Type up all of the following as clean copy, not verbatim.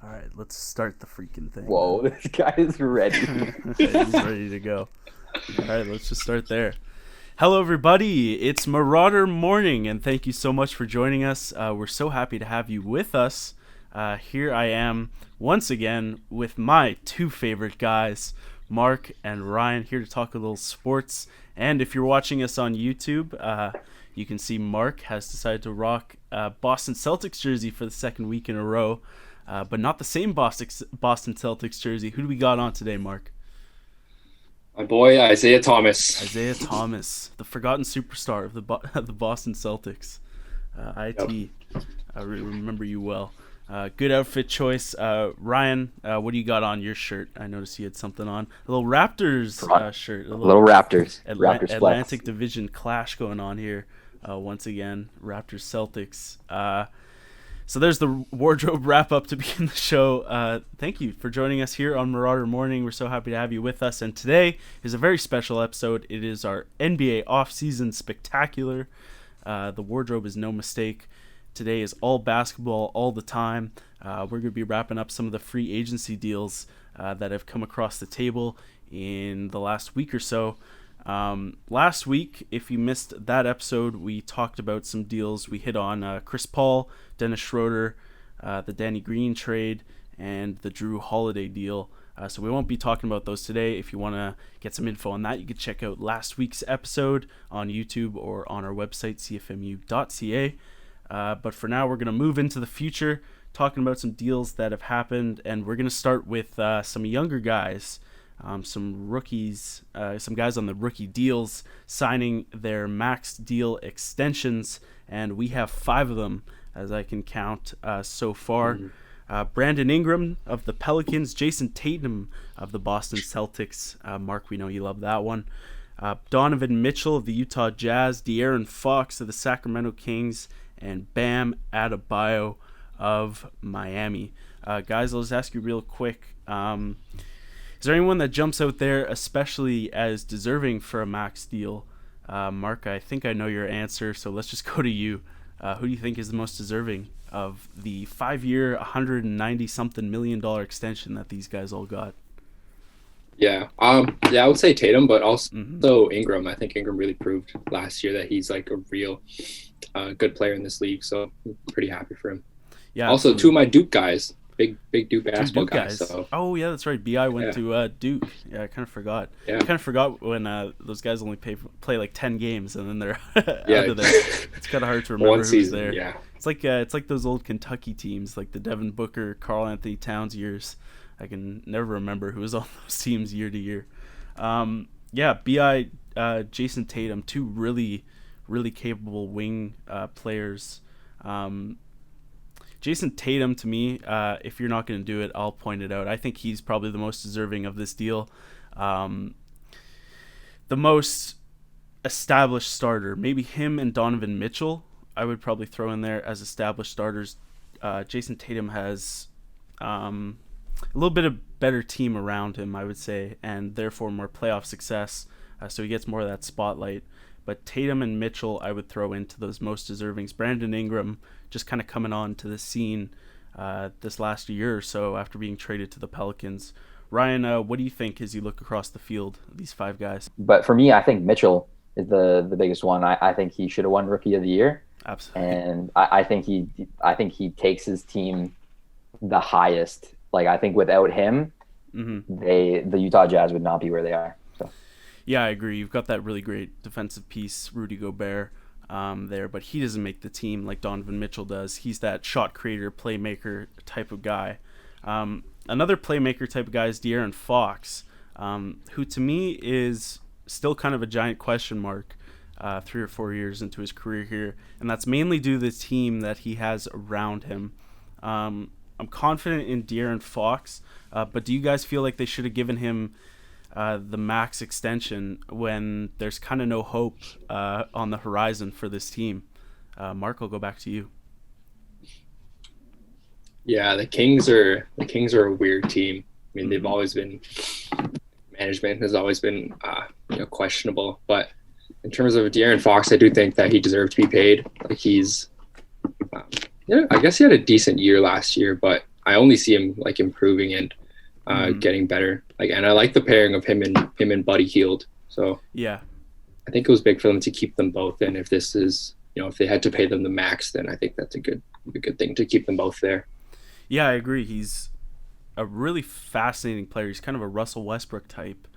All right, let's start the freaking thing. Whoa, this guy is ready. He's ready to go. All right, let's just start there. Hello, everybody. It's Marauder morning, and thank you so much for joining us. We're so happy to have you with us. Here I am once again with my two favorite guys, Mark and Ryan, here to talk a little sports. And if you're watching us on YouTube, you can see Mark has decided to rock Boston Celtics jersey for the second week in a row. But not the same Boston Celtics jersey. Who do we got on today, Mark? My boy, Isaiah Thomas. Isaiah Thomas, the forgotten superstar of the Boston Celtics. IT, I remember you well. Good outfit choice. Ryan, what do you got on your shirt? I noticed you had something on. A little Raptors shirt. A little Raptors. Raptors Flex. Atlantic Division clash going on here. Once again, Raptors Celtics. So there's the wardrobe wrap-up to begin the show. Thank you for joining us here on Marauder Morning. We're so happy to have you with us. And today is a very special episode. It is our NBA Offseason Spectacular. The wardrobe is no mistake. Today is all basketball all the time. We're going to be wrapping up some of the free agency deals that have come across the table in the last week or so. Last week, if you missed that episode, we talked about some deals. We hit on Chris Paul, Dennis Schroeder, the Danny Green trade, and the Drew Holiday deal. So we won't be talking about those today. If you want to get some info on that, you can check out last week's episode on YouTube or on our website, cfmu.ca. But for now, we're going to move into the future, talking about some deals that have happened, and we're going to start with some younger guys. Some rookies, some guys on the rookie deals signing their max deal extensions, and we have 5 of them, as I can count so far. Brandon Ingram of the Pelicans, Jason Tatum of the Boston Celtics. Mark, we know you love that one. Donovan Mitchell of the Utah Jazz, De'Aaron Fox of the Sacramento Kings, and Bam Adebayo of Miami. Guys, I'll just ask you real quick. Is there anyone that jumps out there, especially as deserving for a max deal? Mark, I think I know your answer, so let's just go to you. Who do you think is the most deserving of the 5-year, $190-something million extension that these guys all got? Yeah, I would say Tatum, but also Ingram. I think Ingram really proved last year that he's like a real good player in this league, so I'm pretty happy for him. Yeah. Also, absolutely. 2 of my Duke guys. Big Duke basketball guys. So. Oh yeah, that's right. Bi went to Duke. Yeah, I kind of forgot. Yeah. I kind of forgot when those guys only play like 10 games and then they're out of there. It's kind of hard to remember who's there. Yeah. It's like those old Kentucky teams, like the Devin Booker, Karl Anthony Towns years. I can never remember who was on those teams year to year. Bi, Jason Tatum, 2 really, really capable wing players. Jason Tatum, to me, if you're not going to do it, I'll point it out. I think he's probably the most deserving of this deal. The most established starter, maybe him and Donovan Mitchell, I would probably throw in there as established starters. Jason Tatum has a little bit of better team around him, I would say, and therefore more playoff success, so he gets more of that spotlight. But Tatum and Mitchell, I would throw into those most deservings. Brandon Ingram just kind of coming on to the scene this last year or so after being traded to the Pelicans. Ryan, what do you think as you look across the field, these 5 guys? But for me, I think Mitchell is the biggest one. I think he should have won Rookie of the Year. Absolutely. And I think he takes his team the highest. Like, I think without him, the Utah Jazz would not be where they are. So. Yeah, I agree. You've got that really great defensive piece, Rudy Gobert, there, but he doesn't make the team like Donovan Mitchell does. He's that shot creator, playmaker type of guy. Another playmaker type of guy is De'Aaron Fox, who to me is still kind of a giant question mark 3 or 4 years into his career here, and that's mainly due to the team that he has around him. I'm confident in De'Aaron Fox, but do you guys feel like they should have given him the max extension when there's kind of no hope on the horizon for this team? Mark, I'll go back to you. Yeah, the Kings are a weird team. I mean, they've always been, management has always been questionable. But in terms of De'Aaron Fox, I do think that he deserved to be paid. Like I guess he had a decent year last year, but I only see him like improving and getting better. Like, and I like the pairing of him and Buddy Hield. So yeah, I think it was big for them to keep them both. And if this is, if they had to pay them the max, then I think that's a good thing to keep them both there. Yeah, I agree. He's a really fascinating player. He's kind of a Russell Westbrook type,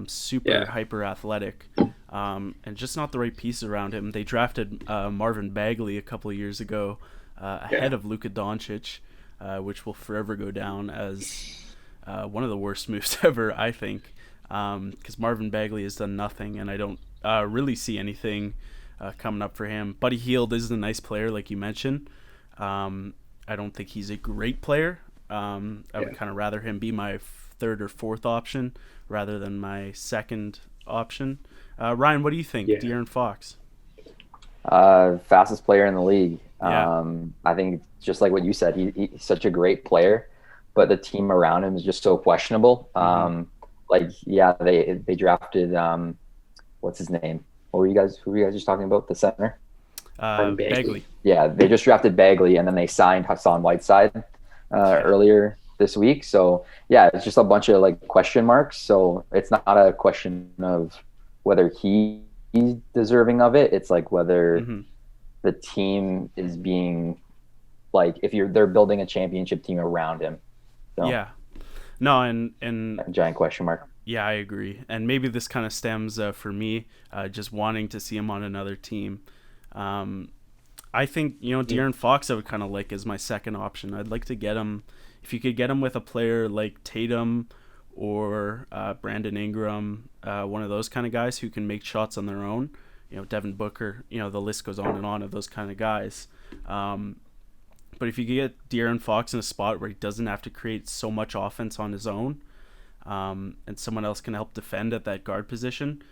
super hyper athletic, and just not the right pieces around him. They drafted Marvin Bagley a couple of years ago ahead of Luka Doncic, which will forever go down as one of the worst moves ever, I think, because Marvin Bagley has done nothing, and I don't really see anything coming up for him. Buddy Hield is a nice player, like you mentioned. I don't think he's a great player. I would kind of rather him be my third or fourth option rather than my second option. Ryan, what do you think? De'Aaron Fox. Fastest player in the league. Yeah. I think just like what you said, he's such a great player, but the team around him is just so questionable. They drafted what's his name? Who were you guys just talking about? The center? Bagley. Yeah, they just drafted Bagley, and then they signed Hassan Whiteside earlier this week. So yeah, it's just a bunch of like question marks. So it's not a question of whether he's deserving of it. It's like whether the team is being like, they're building a championship team around him. So, yeah. No, and a giant question mark. Yeah, I agree. And maybe this kind of stems for me just wanting to see him on another team. I think, De'Aaron Fox I would kind of like as my second option. I'd like to get him, if you could get him with a player like Tatum or Brandon Ingram, one of those kind of guys who can make shots on their own, Devin Booker, the list goes on and on of those kind of guys. But if you could get De'Aaron Fox in a spot where he doesn't have to create so much offense on his own, and someone else can help defend at that guard position,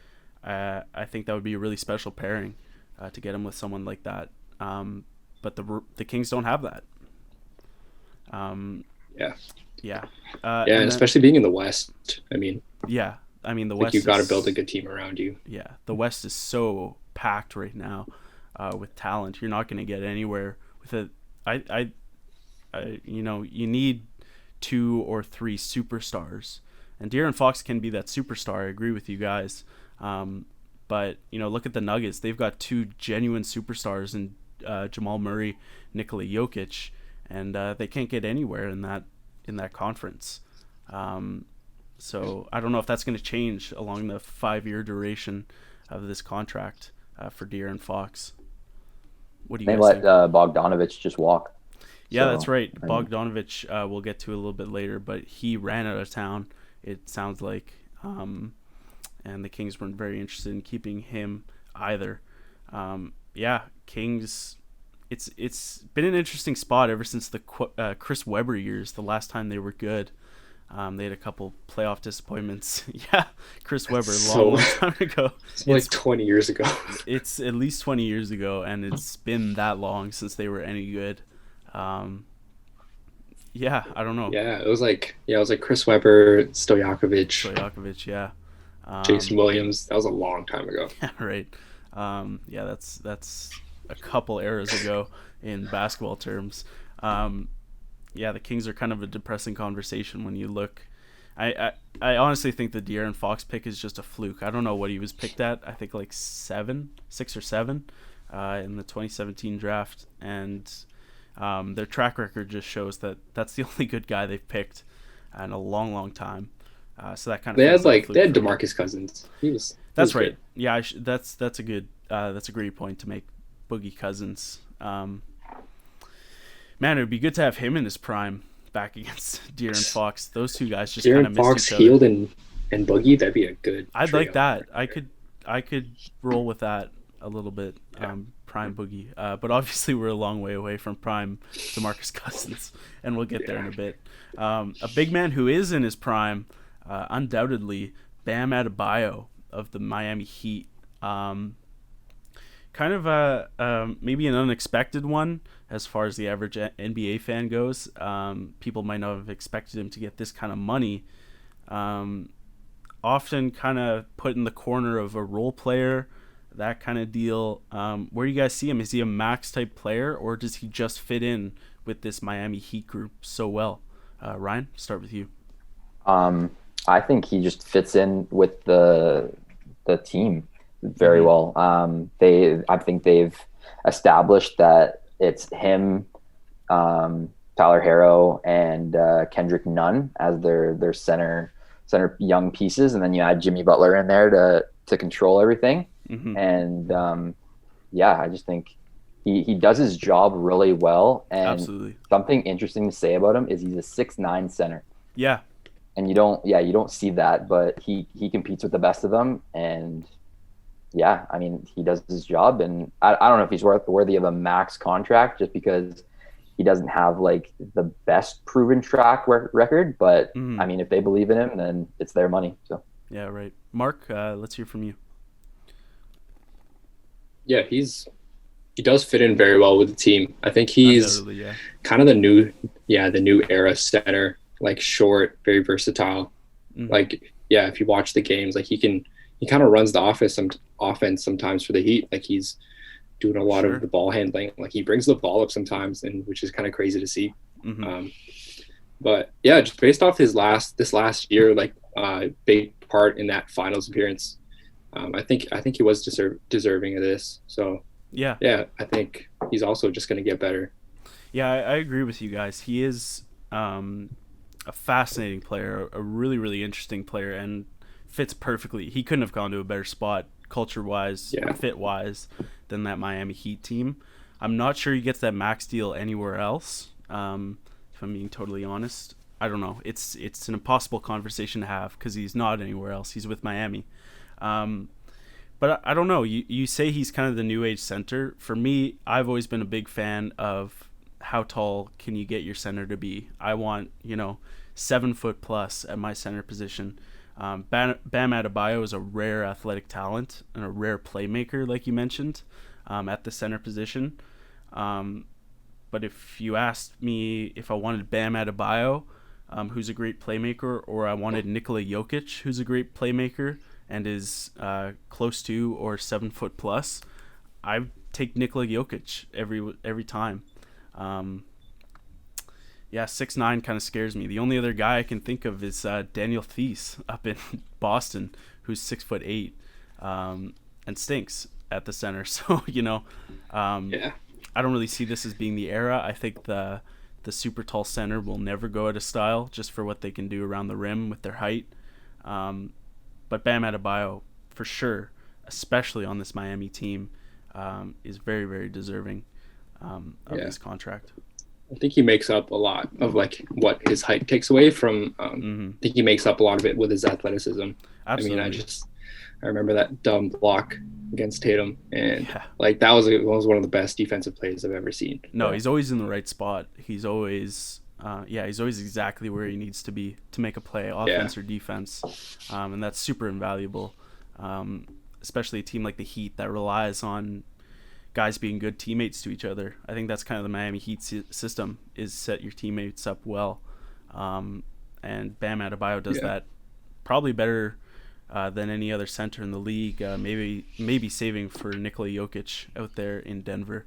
I think that would be a really special pairing to get him with someone like that. But the Kings don't have that. And especially being in the West. I mean, the West. You've got to build a good team around you. Yeah, the West is so packed right now with talent. You're not going to get anywhere with it. You need 2 or 3 superstars, and De'Aaron Fox can be that superstar. I agree with you guys. But look at the Nuggets. They've got 2 genuine superstars in Jamal Murray, Nikola Jokic, and they can't get anywhere in that conference. So I don't know if that's going to change along the 5-year duration of this contract for De'Aaron Fox. What do you guys think? They let Bogdanovich just walk. Yeah, that's right. Bogdanovich we'll get to a little bit later, but he ran out of town, it sounds like. And the Kings weren't very interested in keeping him either. Kings, it's been an interesting spot ever since the Chris Webber years, the last time they were good. They had a couple playoff disappointments. Chris Webber, long time ago. It's like 20 years ago. It's at least 20 years ago, and it's been that long since they were any good. I don't know. Yeah, it was like Chris Webber, Stojakovic, yeah. Jason Williams. That was a long time ago. Yeah, right. That's a couple eras ago in basketball terms. The Kings are kind of a depressing conversation when you look. I honestly think the De'Aaron Fox pick is just a fluke. I don't know what he was picked at. I think like 6 or 7 in the 2017 draft, and their track record just shows that that's the only good guy they've picked in a long, long time. So that kind of they had DeMarcus Cousins. That's right. Good. Yeah, that's a good that's a great point to make. Boogie Cousins. Man, it would be good to have him in his prime back against De'Aaron Fox. Those two guys just kind of missed each other. Hield and Boogie, that'd be a good. I'd like that. I could roll with that a little bit. Prime Boogie, but obviously we're a long way away from prime DeMarcus Cousins, and we'll get there in a bit. A big man who is in his prime. Undoubtedly, Bam Adebayo of the Miami Heat. Kind of maybe an unexpected one as far as the average NBA fan goes. People might not have expected him to get this kind of money. Often kind of put in the corner of a role player, that kind of deal. Where do you guys see him? Is he a max type player, or does he just fit in with this Miami Heat group so well. Ryan, start with you. I think he just fits in with the team very well. I think they've established that it's him, Tyler Herro, and Kendrick Nunn as their center young pieces, and then you add Jimmy Butler in there to control everything. And I just think he does his job really well. And Absolutely. Something interesting to say about him is he's a 6'9" center. Yeah. And you don't see that, but he competes with the best of them. And yeah, I mean, he does his job, and I don't know if he's worthy of a max contract just because he doesn't have like the best proven track record, but I mean, if they believe in him, then it's their money. So yeah, right. Mark, let's hear from you. Yeah, he does fit in very well with the team. I think he's kind of the new era center, like short, very versatile. Like, yeah, if you watch the games, like he kind of runs the offense sometimes for the Heat. Like he's doing a lot of the ball handling. Like he brings the ball up sometimes, and which is kind of crazy to see. But yeah, just based off this last year, like big part in that finals appearance, I think he was deserving of this. So yeah, I think he's also just going to get better. Yeah, I agree with you guys. He is a fascinating player, a really, really interesting player, and fits perfectly. He couldn't have gone to a better spot culture-wise, fit-wise, than that Miami Heat team. I'm not sure he gets that max deal anywhere else, if I'm being totally honest. I don't know. It's an impossible conversation to have because he's not anywhere else. He's with Miami. But I don't know. You say he's kind of the new age center. For me, I've always been a big fan of how tall can you get your center to be. I want, 7 foot plus at my center position. Bam Adebayo is a rare athletic talent and a rare playmaker, like you mentioned, at the center position. But if you asked me if I wanted Bam Adebayo, who's a great playmaker, or I wanted Nikola Jokic, who's a great playmaker and is close to or 7 foot plus, I take Nikola Jokic every time. 6'9" kind of scares me. The only other guy I can think of is Daniel Theis up in Boston, who's 6'8", and stinks at the center. So I don't really see this as being the era. I think the super tall center will never go out of style just for what they can do around the rim with their height. But Bam Adebayo, for sure, especially on this Miami team, is very, very deserving of this contract. I think he makes up a lot of like what his height takes away from. I think he makes up a lot of it with his athleticism. Absolutely. I mean, I remember that dumb block against Tatum, and like that was one of the best defensive plays I've ever seen. No, he's always in the right spot. He's always exactly where he needs to be to make a play, offense or defense, and that's super invaluable. Especially a team like the Heat that relies on guys being good teammates to each other. I think that's kind of the Miami Heat system, is set your teammates up well. And Bam Adebayo does that probably better than any other center in the league. Maybe saving for Nikola Jokic out there in Denver.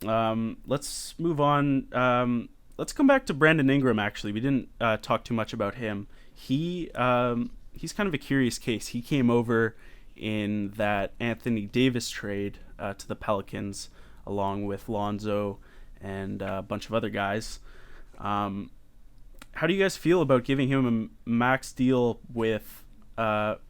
Let's move on. Let's come back to Brandon Ingram, actually. We didn't talk too much about him. He's kind of a curious case. He came over in that Anthony Davis trade to the Pelicans, along with Lonzo and a bunch of other guys. How do you guys feel about giving him a max deal with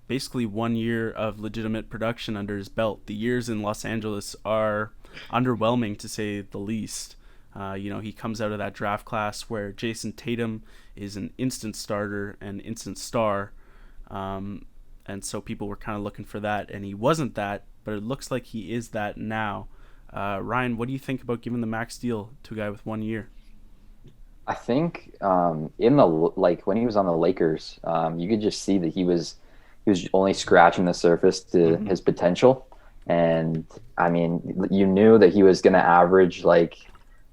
basically 1 year of legitimate production under his belt? The years in Los Angeles are underwhelming, to say the least. He comes out of that draft class where Jason Tatum is an instant starter and instant star. And so people were kind of looking for that, and he wasn't that, but it looks like he is that now. Ryan, what do you think about giving the max deal to a guy with 1 year? I think when he was on the Lakers, you could just see that he was only scratching the surface to his potential. And I mean, you knew that he was going to average like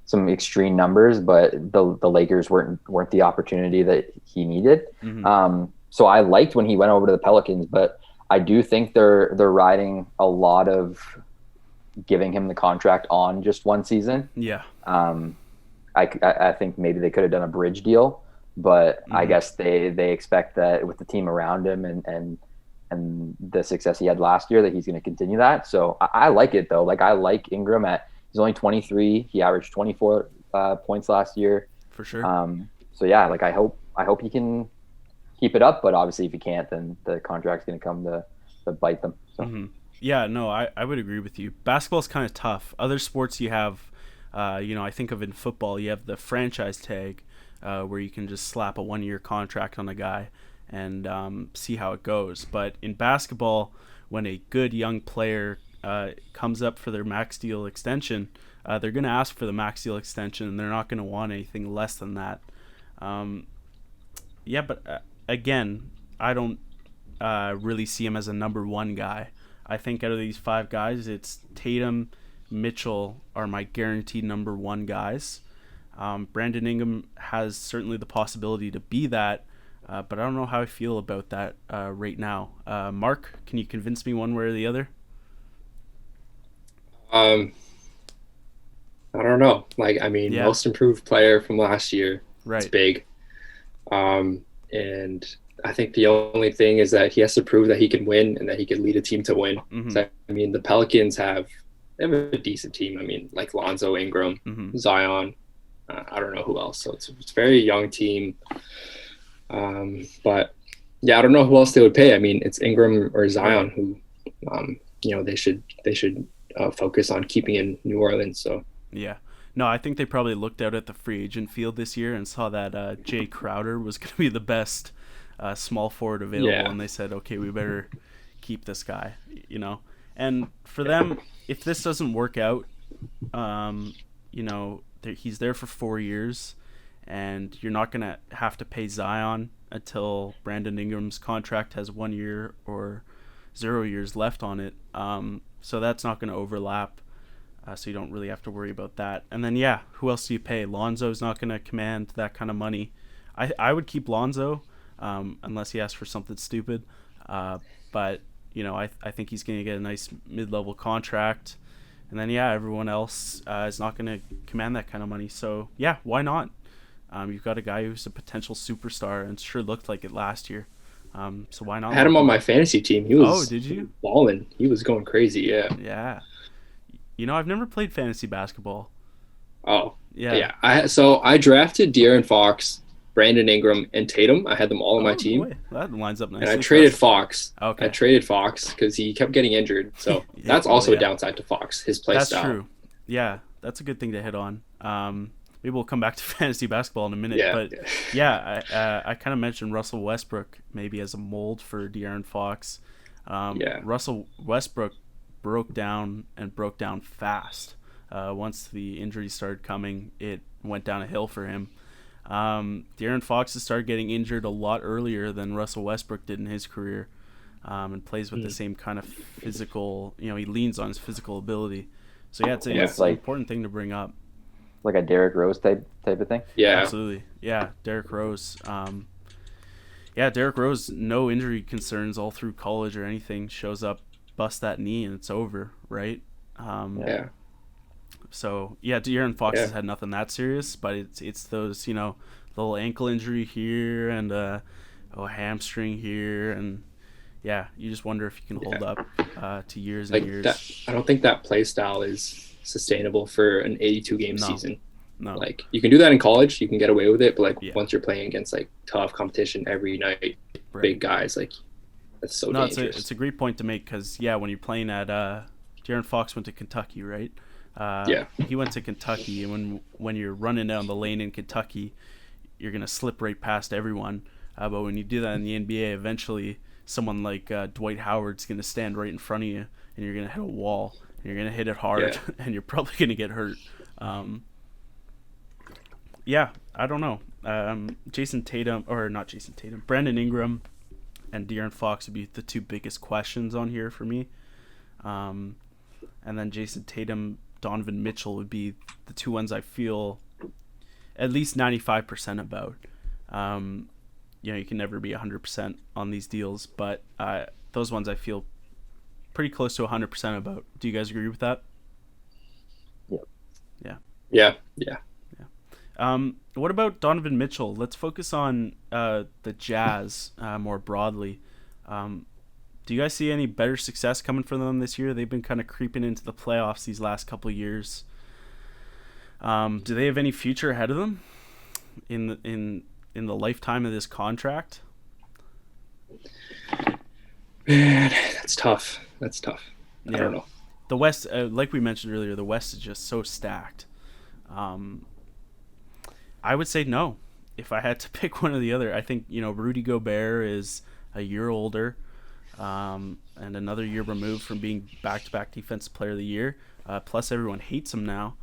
some extreme numbers, but the Lakers weren't the opportunity that he needed. So I liked when he went over to the Pelicans, but I do think they're riding a lot of giving him the contract on just one season. Yeah. I think maybe they could have done a bridge deal, but I Mhm. guess they expect that with the team around him and the success he had last year that he's going to continue that. So I like it though. Like I like Ingram he's only 23. He averaged 24 points last year. For sure. So yeah, like I hope he can keep it up, but obviously if he can't, then the contract's going to come to bite them. So. Mm-hmm. Yeah, no, I would agree with you. Basketball's kind of tough. Other sports you have, I think of in football, you have the franchise tag, where you can just slap a 1-year contract on a guy and see how it goes. But in basketball, when a good young player comes up for their max deal extension, they're going to ask for the max deal extension, and they're not going to want anything less than that. But again, I don't really see him as a number one guy. I think out of these 5 guys, it's Tatum, Mitchell are my guaranteed number one guys. Brandon Ingram has certainly the possibility to be that, but I don't know how I feel about that right now. Mark, can you convince me one way or the other? I don't know. Like, I mean, most improved player from last year. Right. It's big. And I think the only thing is that he has to prove that he can win and that he can lead a team to win. Mm-hmm. So, I mean, the Pelicans have a decent team. I mean, like Lonzo, Ingram, mm-hmm. Zion. I don't know who else. So it's a very young team. But yeah, I don't know who else they would pay. I mean, it's Ingram or Zion who, they should focus on keeping in New Orleans. So yeah. No, I think they probably looked out at the free agent field this year and saw that Jay Crowder was going to be the best small forward available, and they said, okay, we better keep this guy, And for them, if this doesn't work out, he's there for 4 years, and you're not going to have to pay Zion until Brandon Ingram's contract has 1 year or 0 years left on it. So that's not going to overlap. So you don't really have to worry about that. And then, who else do you pay? Lonzo's not going to command that kind of money. I would keep Lonzo unless he asks for something stupid. But, I think he's going to get a nice mid-level contract. And then, everyone else is not going to command that kind of money. So, why not? You've got a guy who's a potential superstar and sure looked like it last year. So why not? I had him on my fantasy team. He was did you? balling. He was going crazy, yeah. Yeah. I've never played fantasy basketball. Oh, yeah. I drafted De'Aaron Fox, Brandon Ingram, and Tatum. I had them all on my team. Boy. That lines up nicely. And I traded Fox. Okay. I traded Fox because he kept getting injured. So that's also a downside to Fox, his play style. That's true. Yeah, that's a good thing to hit on. Maybe we'll come back to fantasy basketball in a minute. I kind of mentioned Russell Westbrook maybe as a mold for De'Aaron Fox. Russell Westbrook broke down fast. Once the injuries started coming, it went down a hill for him. De'Aaron Fox has started getting injured a lot earlier than Russell Westbrook did in his career, and plays with the same kind of physical, he leans on his physical ability. So it's an important thing to bring up. Like a Derrick Rose type of thing? Yeah. Absolutely. Yeah, Derrick Rose. Derrick Rose, no injury concerns all through college or anything, shows up, bust that knee, and it's over, right? So, De'Aaron Fox has had nothing that serious, but it's those, little ankle injury here and a hamstring here, and you just wonder if you can hold up to years and years. I don't think that play style is sustainable for an 82-game season. No. Like, you can do that in college, you can get away with it, but once you're playing against tough competition every night, big guys, that's so dangerous. It's a great point to make because when you're playing at De'Aaron Fox went to Kentucky, right? He went to Kentucky, and when you're running down the lane in Kentucky, you're gonna slip right past everyone. But when you do that in the NBA, eventually someone like Dwight Howard's gonna stand right in front of you, and you're gonna hit a wall. And you're gonna hit it hard, and you're probably gonna get hurt. I don't know. Brandon Ingram and De'Aaron Fox would be the 2 biggest questions on here for me. And then Jason Tatum, Donovan Mitchell would be the 2 ones I feel at least 95% about. You can never be 100% on these deals, but those ones I feel pretty close to 100% about. Do you guys agree with that? Yep. Yeah. What about Donovan Mitchell? Let's focus on the Jazz more broadly. Do you guys see any better success coming from them this year? They've been kind of creeping into the playoffs these last couple of years. Do they have any future ahead of them in the lifetime of this contract? Man, that's tough. I don't know. The West, like we mentioned earlier, the West is just so stacked. I would say no. If I had to pick one or the other, I think Rudy Gobert is a year older, and another year removed from being back-to-back Defensive Player of the Year. Plus, everyone hates him now,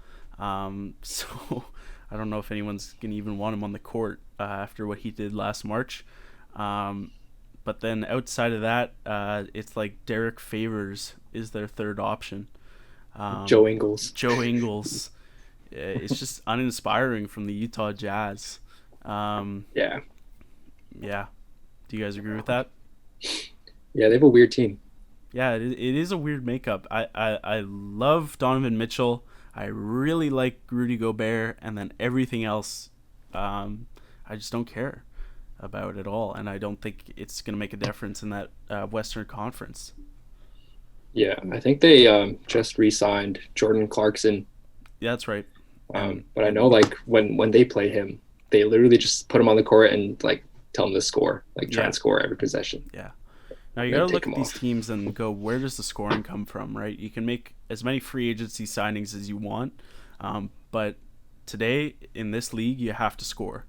so I don't know if anyone's gonna even want him on the court after what he did last March. But then outside of that, it's like Derek Favors is their third option. Joe Ingles. It's just uninspiring from the Utah Jazz. Yeah. Do you guys agree with that? Yeah, they have a weird team. Yeah, it is a weird makeup. I love Donovan Mitchell. I really like Rudy Gobert, and then everything else, I just don't care about at all, and I don't think it's going to make a difference in that Western Conference. Yeah, I think they just re-signed Jordan Clarkson. Yeah, that's right. But I know like when they play him, they literally just put him on the court and like tell him to score, like try and score every possession. Yeah. Now you got to look at these teams and go, where does the scoring come from, right? You can make as many free agency signings as you want, but today in this league you have to score.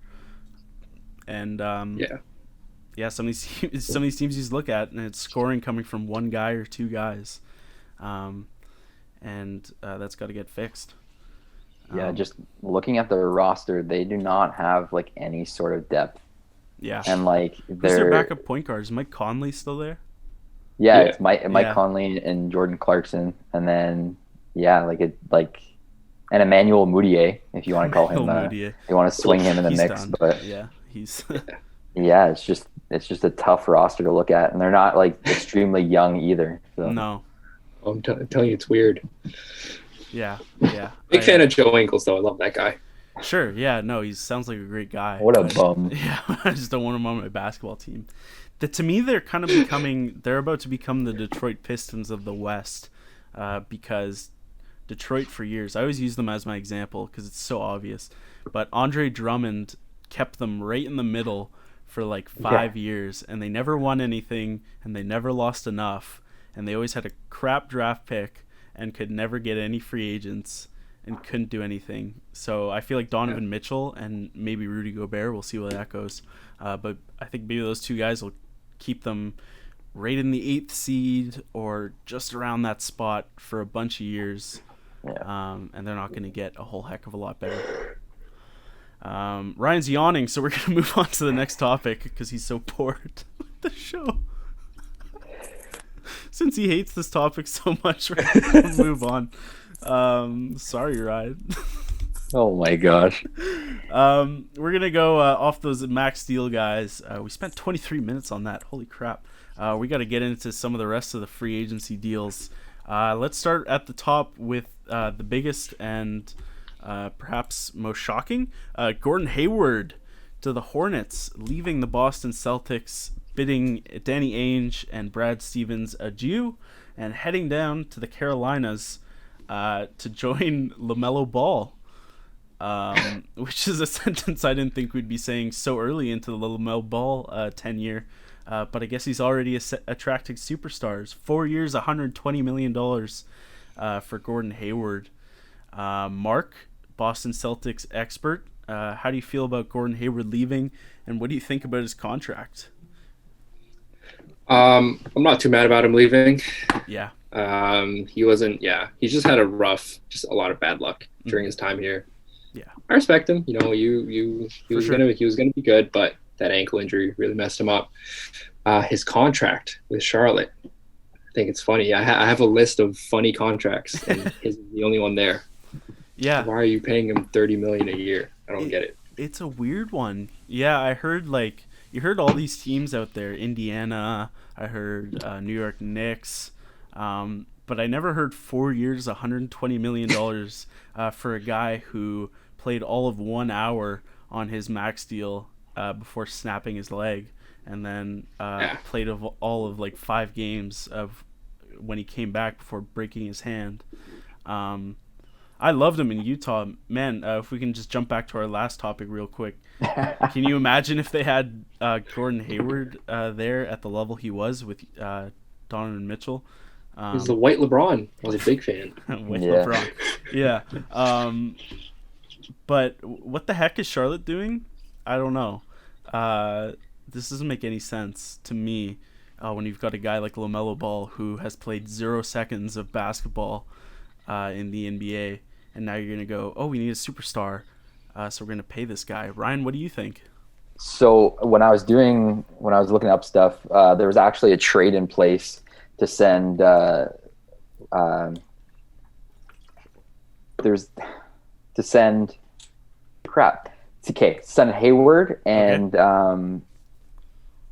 And some of these teams you just look at and it's scoring coming from one guy or two guys, and that's got to get fixed. Yeah, just looking at their roster, they do not have like any sort of depth. Yeah, and like who's their backup point guard? Is Mike Conley still there? Yeah, it's Mike Conley and Jordan Clarkson, and then and Emmanuel Mudiay, if you want to call him. You want to swing him in the mix, done. But he's it's just a tough roster to look at, and they're not like extremely young either. So. No, I'm telling you, it's weird. Yeah. Big fan of Joe Ingles, though. I love that guy. Sure, yeah, no, he sounds like a great guy. What a bum. Yeah, I just don't want him on my basketball team. To me, they're about to become the Detroit Pistons of the West, because Detroit for years, I always use them as my example because it's so obvious, but Andre Drummond kept them right in the middle for like 5 years, and they never won anything, and they never lost enough, and they always had a crap draft pick, and could never get any free agents and couldn't do anything. So I feel like Donovan Mitchell and maybe Rudy Gobert, we'll see where that goes. But I think maybe those two guys will keep them right in the 8th seed or just around that spot for a bunch of years. Yeah. And they're not going to get a whole heck of a lot better. Ryan's yawning, so we're going to move on to the next topic because he's so bored with the show. Since he hates this topic so much, we're going to move on. Sorry, Ryan. Oh my gosh. We're going to go off those Max Deal guys. We spent 23 minutes on that. Holy crap. We got to get into some of the rest of the free agency deals. Let's start at the top with the biggest and perhaps most shocking. Gordon Hayward to the Hornets, leaving the Boston Celtics, bidding Danny Ainge and Brad Stevens adieu, and heading down to the Carolinas to join LaMelo Ball, which is a sentence I didn't think we'd be saying so early into the LaMelo Ball tenure. But I guess he's already attracting superstars. 4 years, $120 million for Gordon Hayward. Mark, Boston Celtics expert, how do you feel about Gordon Hayward leaving, and what do you think about his contract? I'm not too mad about him leaving. Yeah. He wasn't. Yeah, he's just had a lot of bad luck during his time here. Yeah, I respect him. You know, he was gonna be good, but that ankle injury really messed him up. His contract with Charlotte, I think it's funny. I have a list of funny contracts, and his is the only one there. Yeah. Why are you paying him $30 million a year? I don't get it. It's a weird one. Yeah, I heard you heard all these teams out there. Indiana. I heard New York Knicks. But I never heard 4 years, $120 million for a guy who played all of 1 hour on his max deal before snapping his leg, and then played all of like 5 games of when he came back before breaking his hand. I loved him in Utah. Man, if we can just jump back to our last topic real quick. Can you imagine if they had Gordon Hayward there at the level he was with Donovan Mitchell? He's the white LeBron. I was a big fan. LeBron. Yeah. But what the heck is Charlotte doing? I don't know. This doesn't make any sense to me when you've got a guy like LaMelo Ball who has played 0 seconds of basketball in the NBA, and now you're going to go, oh, we need a superstar, so we're going to pay this guy. Ryan, what do you think? So when I was looking up stuff, there was actually a trade in place to send send Hayward and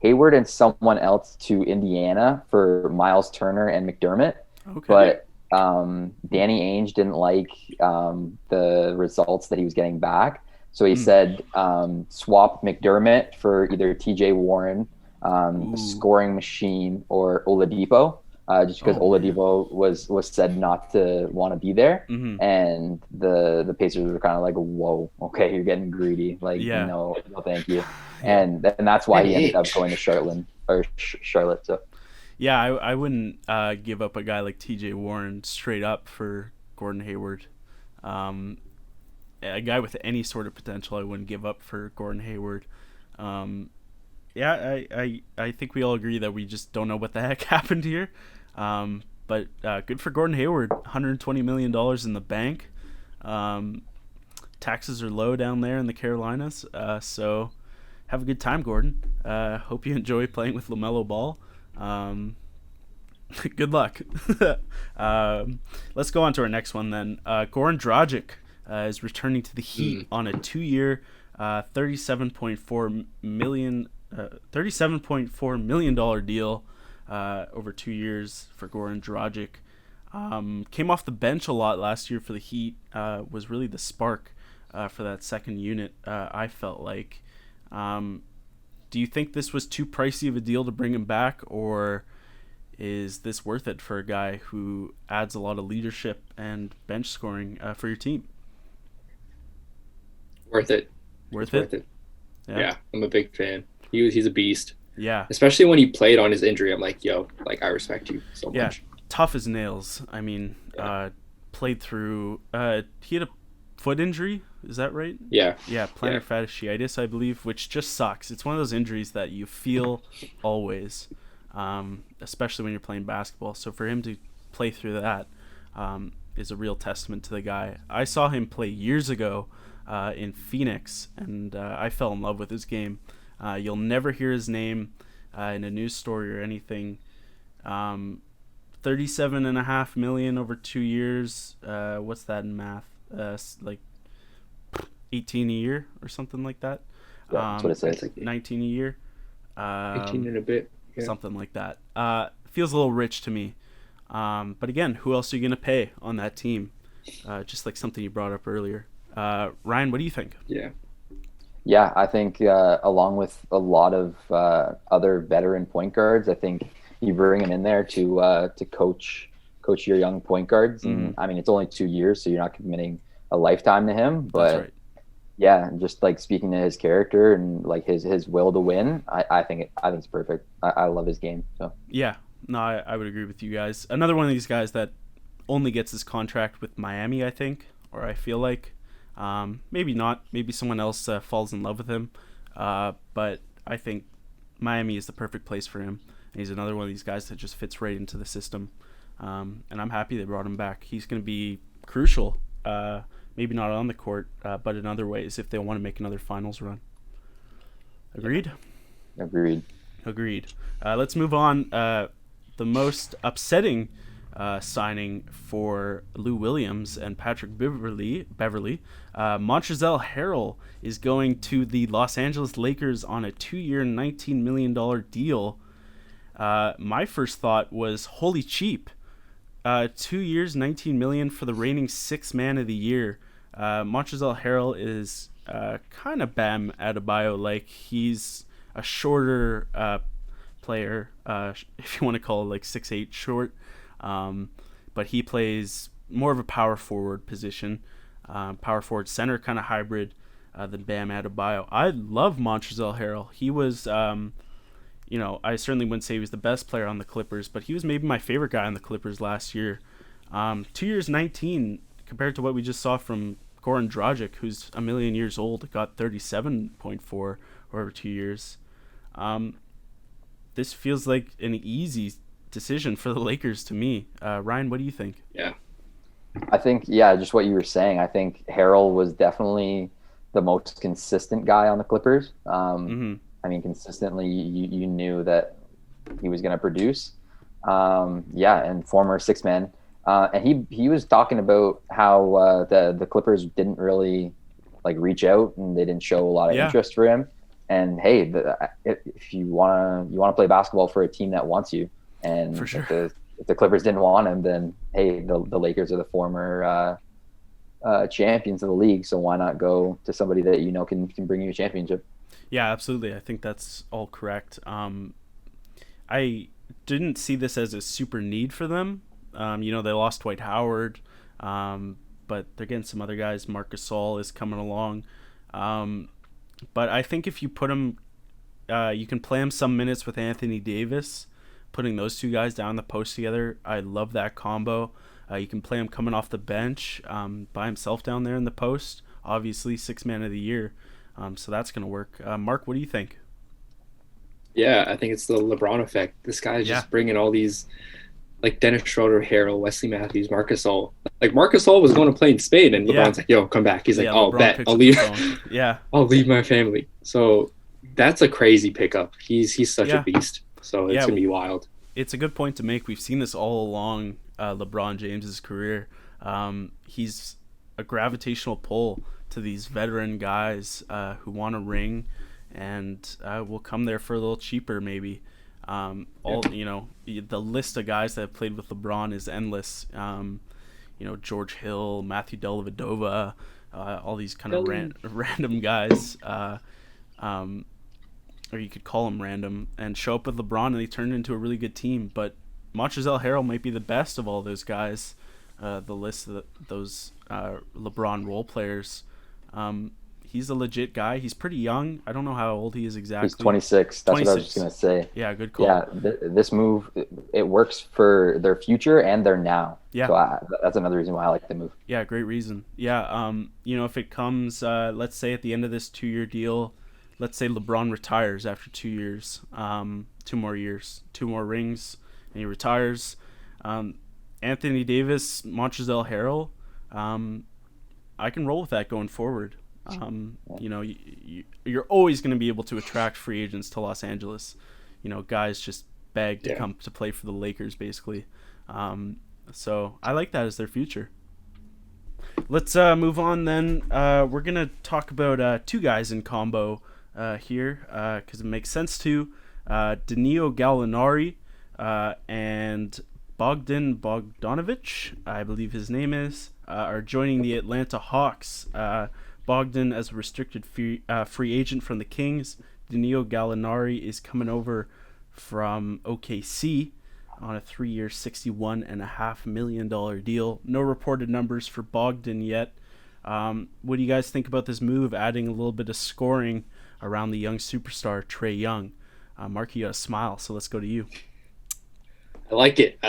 Hayward and someone else to Indiana for Miles Turner and McDermott. Okay. But Danny Ainge didn't like the results that he was getting back. So he said swap McDermott for either TJ Warren, scoring machine, or Oladipo, just because Oladipo was said not to want to be there. Mm-hmm. And the Pacers were kind of like, whoa, okay, you're getting greedy. Like, no, thank you. And that's why he ended up going to Charlotte. So. Yeah, I wouldn't give up a guy like TJ Warren straight up for Gordon Hayward. A guy with any sort of potential I wouldn't give up for Gordon Hayward. I think we all agree that we just don't know what the heck happened here. But good for Gordon Hayward, $120 million in the bank. Taxes are low down there in the Carolinas, so have a good time, Gordon. Hope you enjoy playing with LaMelo Ball. Good luck. Let's go on to our next one then. Goran Dragic is returning to the Heat on a 2-year, $37.4 million deal over 2 years for Goran Dragic. Came off the bench a lot last year for the Heat. Was really the spark for that second unit, I felt like. Do you think this was too pricey of a deal to bring him back, or is this worth it for a guy who adds a lot of leadership and bench scoring for your team? Worth it. Worth it? Yeah, I'm a big fan. He's a beast. Yeah. Especially when he played on his injury, I'm like, yo, like I respect you so much. Tough as nails. I mean, played through. He had a foot injury. Is that right? Yeah. Yeah, plantar fasciitis, I believe, which just sucks. It's one of those injuries that you feel always, especially when you're playing basketball. So for him to play through that is a real testament to the guy. I saw him play years ago in Phoenix, and I fell in love with his game. You'll never hear his name in a news story or anything. $37.5 million over 2 years. What's that in math? Like 18 a year or something like that. Yeah, that's what it says. 19 a year. 18 and a bit. Yeah. Something like that. Feels a little rich to me. But again, who else are you going to pay on that team? Just like something you brought up earlier. Ryan, what do you think? Yeah, I think along with a lot of other veteran point guards, I think you bring him in there to coach your young point guards. And I mean, it's only 2 years, so you're not committing a lifetime to him. But that's right. Yeah, just like speaking to his character and like his will to win, I think it's perfect. I love his game. So yeah, no, I would agree with you guys. Another one of these guys that only gets his contract with Miami, I think, or I feel like. Maybe not. Maybe someone else falls in love with him. But I think Miami is the perfect place for him. And he's another one of these guys that just fits right into the system. And I'm happy they brought him back. He's going to be crucial. Maybe not on the court, but in other ways if they want to make another finals run. Agreed? Agreed. Let's move on. The most upsetting signing for Lou Williams and Patrick Beverly. Montrezl Harrell is going to the Los Angeles Lakers on a 2-year, $19 million deal. My first thought was, holy cheap. 2 years, $19 million for the reigning sixth man of the year. Montrezl Harrell is kind of Bam Adebayo. Like, he's a shorter player, if you want to call it, like 6'8" short. But he plays more of a power forward position, power forward center kind of hybrid than Bam Adebayo. I love Montrezl Harrell. He was, I certainly wouldn't say he was the best player on the Clippers, but he was maybe my favorite guy on the Clippers last year. 2 years 19 compared to what we just saw from Goran Dragic, who's a million years old, got 37.4 over 2 years. This feels like an easy decision for the Lakers to me. Ryan, what do you think? Yeah. I think, just what you were saying. I think Harrell was definitely the most consistent guy on the Clippers. I mean, consistently, you knew that he was going to produce. And former six-man. And he was talking about how the Clippers didn't really reach out and they didn't show a lot of interest for him. And hey, if you wanna play basketball for a team that wants you, and for sure. if the Clippers didn't want him, then hey, the Lakers are the former champions of the league, so why not go to somebody that can bring you a championship? Yeah, absolutely. I think that's all correct. I didn't see this as a super need for them. They lost Dwight Howard, but they're getting some other guys. Marc Gasol is coming along. But I think if you put him, you can play him some minutes with Anthony Davis, putting those two guys down the post together. I love that combo. You can play him coming off the bench by himself down there in the post. Obviously, 6th man of the year. So that's going to work. Mark, what do you think? Yeah, I think it's the LeBron effect. This guy is just bringing all these, like Dennis Schroeder, Harrell, Wesley Matthews, Marc Gasol. Like Marc Gasol was going to play in Spain, and LeBron's like, "Yo, come back." He's like, "Oh, bet I'll leave. I'll leave my family." So that's a crazy pickup. He's such a beast. So it's gonna be wild. It's a good point to make. We've seen this all along LeBron James's career. He's a gravitational pull to these veteran guys who want a ring and will come there for a little cheaper maybe. The list of guys that have played with LeBron is endless. George Hill, Matthew Dellavedova, all these kind of random guys, or you could call them random, and show up with LeBron and they turn into a really good team. But Montrezl Harrell might be the best of all those guys. The list of those LeBron role players. He's a legit guy. He's pretty young. I don't know how old he is exactly. He's 26. That's 26. What I was just going to say. Yeah, good call. Yeah, this move, it works for their future and their now. Yeah. So that's another reason why I like the move. Yeah, great reason. Yeah, if it comes, let's say at the end of this 2-year deal, let's say LeBron retires after 2 years, 2 more years, 2 more rings, and he retires. Anthony Davis, Montrezl Harrell, I can roll with that going forward. You're always going to be able to attract free agents to Los Angeles. Guys just beg to come to play for the Lakers, basically. So I like that as their future. Let's move on then. We're going to talk about 2 guys in combo here because it makes sense to. Danilo Gallinari and Bogdan Bogdanovic, I believe his name is, are joining the Atlanta Hawks. Bogdan as a restricted free agent from the Kings. Danilo Gallinari is coming over from OKC on a 3-year, $61.5 million deal. No reported numbers for Bogdan yet. What do you guys think about this move, adding a little bit of scoring around the young superstar Trae Young? Mark, you got a smile, so let's go to you. I like it.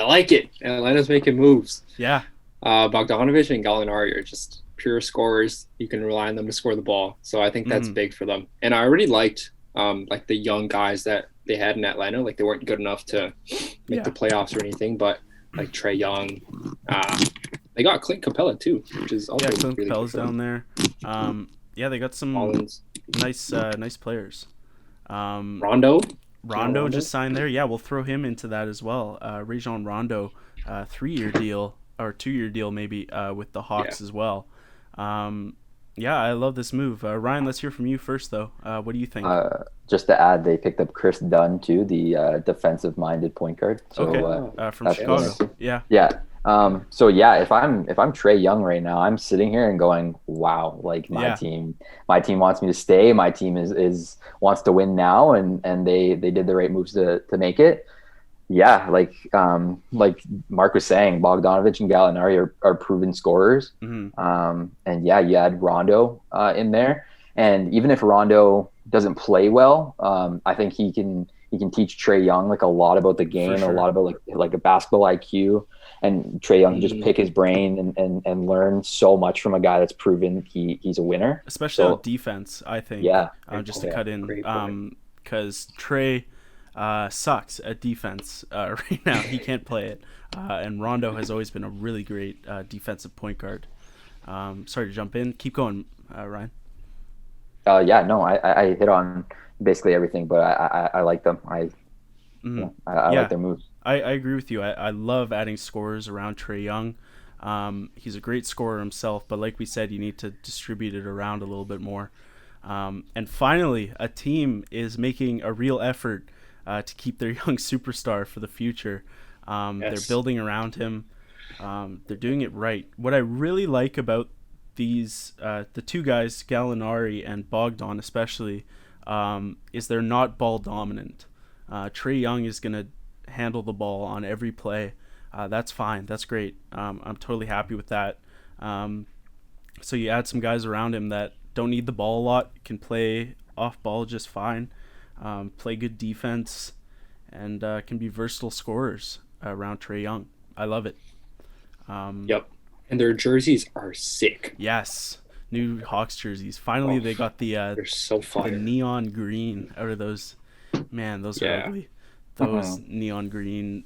Atlanta's making moves. Yeah. Bogdanovic and Gallinari are just pure scorers. You can rely on them to score the ball. So I think that's big for them. And I already liked the young guys that they had in Atlanta. Like, they weren't good enough to make the playoffs or anything, but like Trae Young, they got Clint Capella too, which is also Clint really Capella's good down there. They got some nice players. Rondo just signed there. Yeah, we'll throw him into that as well. Rajon Rondo, 3-year deal or 2-year deal maybe with the Hawks as well. I love this move. Ryan, let's hear from you first though. What do you think? Just to add, they picked up Chris Dunn too, the defensive-minded point guard. So, from Chicago. Yeah, So yeah, if I'm Trae Young right now, I'm sitting here and going, wow, like Yeah. my team wants me to stay. My team is wants to win now, and they did the right moves to make it. Yeah, like Mark was saying, Bogdanovich and Gallinari are proven scorers. And yeah, you add Rondo in there, and even if Rondo doesn't play well, I think he can teach Trae Young like a lot about the game, sure. a lot about like a basketball IQ, and Trae Young can just pick his brain and learn so much from a guy that's proven he's a winner, especially on defense. I think. Yeah, just to cut in, because Trae sucks at defense right now. He can't play it, and Rondo has always been a really great defensive point guard. Sorry to jump in. Keep going, Ryan. Yeah, no, I hit on basically everything, but I like them. I like their moves. I agree with you. I love adding scorers around Trae Young. He's a great scorer himself, but like we said, you need to distribute it around a little bit more. And finally, a team is making a real effort to keep their young superstar for the future. They're building around him. They're doing it right. What I really like about these, the two guys, Gallinari and Bogdan especially, is they're not ball dominant. Trae Young is going to handle the ball on every play. That's fine. That's great. I'm totally happy with that. So you add some guys around him that don't need the ball a lot, can play off ball just fine, play good defense, and can be versatile scorers around Trae Young. I love it. Yep. And their jerseys are sick. Yes. New Hawks jerseys. Finally, they got they're so fire. The neon green out of those. Man, those are ugly. Those neon green.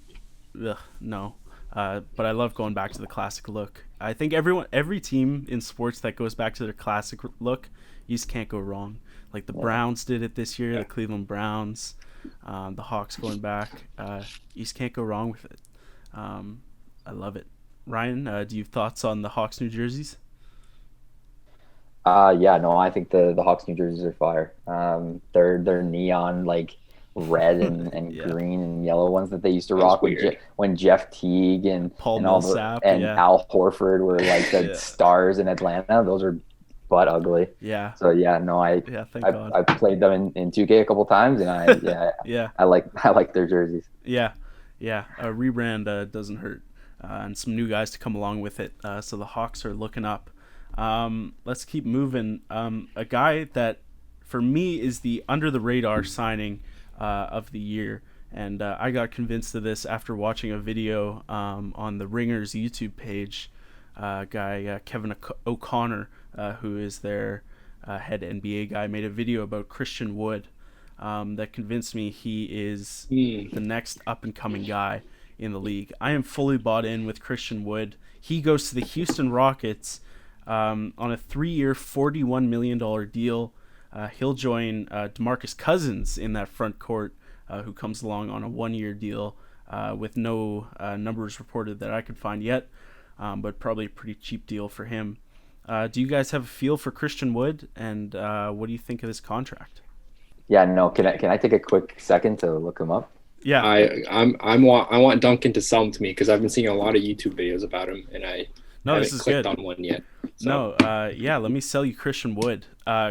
Ugh, no. But I love going back to the classic look. I think every team in sports that goes back to their classic look, you just can't go wrong. Like the Browns did it this year, the Cleveland Browns, the Hawks going back. You just can't go wrong with it. I love it. Ryan, do you have thoughts on the Hawks New Jerseys? Yeah, no, I think the Hawks New Jerseys are fire. They're neon like red and green and yellow ones that they used to rock when Jeff Teague and Paul and Millsap, Al Horford were like the stars in Atlanta. Those are butt ugly. Yeah. So yeah, no, I played them in 2K a couple times, and I like their jerseys. Yeah. A rebrand doesn't hurt, and some new guys to come along with it. So the Hawks are looking up. Let's keep moving. A guy that for me is the under the radar signing of the year, and I got convinced of this after watching a video on the Ringers YouTube page. Guy Kevin O'Connor, who is their head NBA guy, made a video about Christian Wood that convinced me he is the next up and coming guy in the league. I am fully bought in with Christian Wood. He goes to the Houston Rockets on a 3-year, $41 million deal. He'll join DeMarcus Cousins in that front court, who comes along on a 1-year deal with no numbers reported that I could find yet, but probably a pretty cheap deal for him. Do you guys have a feel for Christian Wood, and what do you think of this contract? Yeah, no. Can I take a quick second to look him up? Yeah, I want Duncan to sell him to me because I've been seeing a lot of YouTube videos about him, and I haven't clicked on one yet. So. No, let me sell you Christian Wood.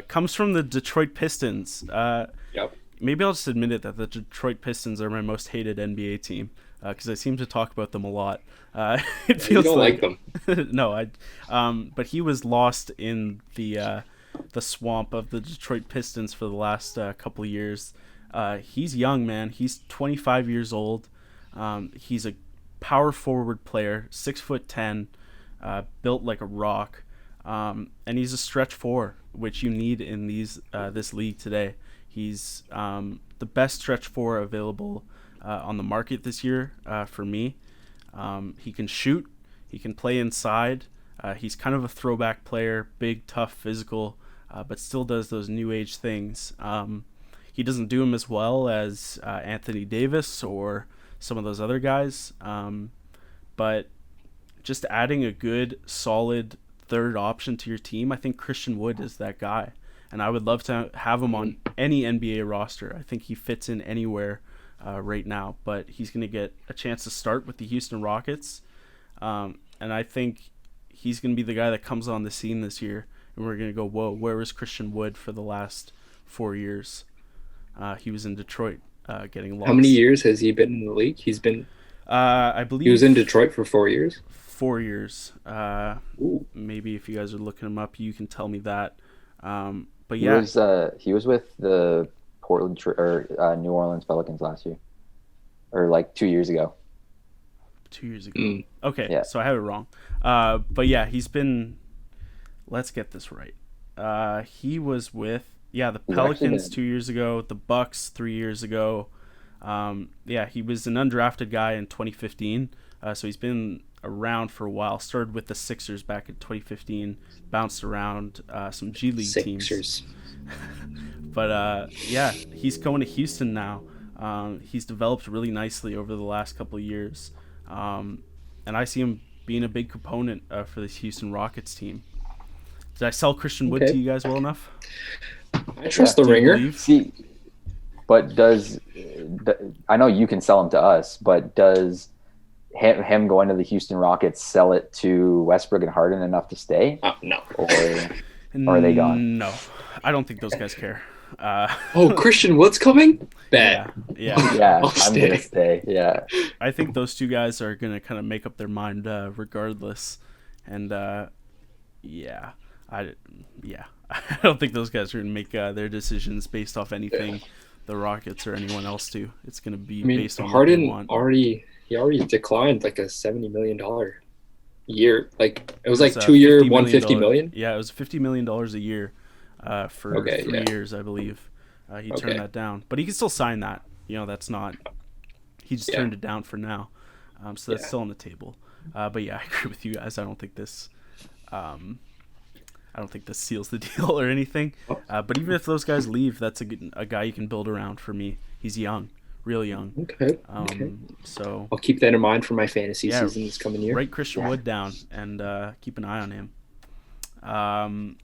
Comes from the Detroit Pistons. Yep. Maybe I'll just admit it that the Detroit Pistons are my most hated NBA team because I seem to talk about them a lot. It feels you don't like them. No, but he was lost in the swamp of the Detroit Pistons for the last couple of years. He's young, man. He's 25 years old. He's a power forward player, 6'10", built like a rock, and he's a stretch four, which you need in this league today. He's the best stretch four available on the market this year for me. He can shoot. He can play inside. He's kind of a throwback player, big, tough, physical, but still does those new age things. He doesn't do them as well as Anthony Davis or some of those other guys, but just adding a good, solid third option to your team, I think Christian Wood is that guy. And I would love to have him on any NBA roster. I think he fits in anywhere right now, but he's going to get a chance to start with the Houston Rockets. And I think he's going to be the guy that comes on the scene this year, and we're going to go, whoa, where was Christian Wood for the last 4 years? He was in Detroit, getting lost. How many years has he been in the league? He's been, I believe, he was in Detroit for 4 years. 4 years. Maybe if you guys are looking him up, you can tell me that. But yeah, he was with the New Orleans Pelicans last year, or like 2 years ago. 2 years ago. Okay, yeah. So I have it wrong. But yeah, he's been. Let's get this right. He was with the Pelicans 2 years ago, the Bucks 3 years ago. He was an undrafted guy in 2015. So he's been around for a while. Started with the Sixers back in 2015. Bounced around some G League teams. But he's going to Houston now. He's developed really nicely over the last couple of years. And I see him being a big component for this Houston Rockets team. Did I sell Christian Wood to you guys well enough? I trust the ringer. See, but I know you can sell him to us, but does him going to the Houston Rockets sell it to Westbrook and Harden enough to stay? No. Or are they gone? No. I don't think those guys care. Christian Wood's coming? Bad. Yeah. I'm going to stay. Yeah. I think those two guys are going to kind of make up their mind regardless. And I don't think those guys are going to make their decisions based off anything the Rockets or anyone else do. It's going to be based on Harden what they want. already declined like a $70 million year. Like it was like 2 year, $150 million. Yeah, it was $50 million a year for 3 years, I believe. He turned that down, but he can still sign that. That's not. He just turned it down for now, so that's still on the table. But yeah, I agree with you guys. I don't think this seals the deal or anything. But even if those guys leave, that's a guy you can build around for me. He's young. Really young. Okay. So I'll keep that in mind for my fantasy season this coming year. Write Christian Wood down and keep an eye on him.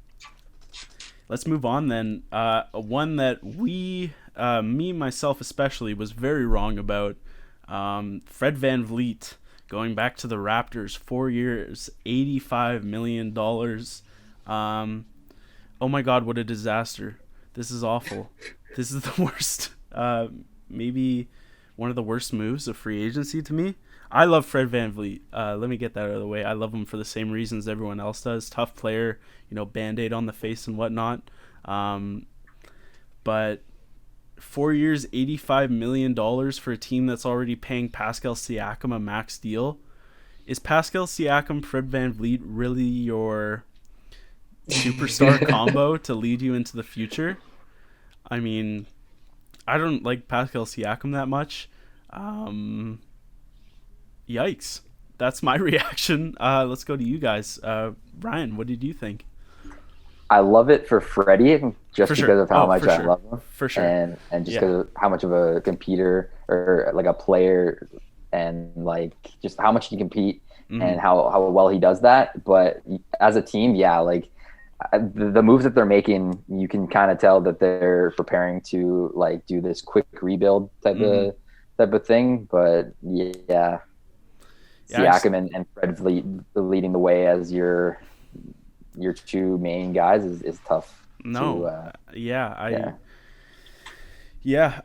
Let's move on then. One that me, myself especially, was very wrong about. Fred VanVleet going back to the Raptors, 4 years, $85 million. Oh my God, what a disaster. This is awful. This is the worst. Maybe one of the worst moves of free agency to me. I love Fred VanVleet. Let me get that out of the way. I love him for the same reasons everyone else does. Tough player, Band-Aid on the face and whatnot. But 4 years, $85 million for a team that's already paying Pascal Siakam a max deal. Is Pascal Siakam, Fred VanVleet really your superstar combo to lead you into the future? I mean, I don't like Pascal Siakam that much. Yikes. That's my reaction. Let's go to you guys. Ryan, what did you think? I love it for Freddie just because of how much I love him. For sure. And just because of how much of a competitor or like a player and like just how much he compete and how well he does that. But as a team, like the moves that they're making, you can kind of tell that they're preparing to like do this quick rebuild type of thing. But Siakam and Fred VanVleet leading the way as your two main guys is tough. I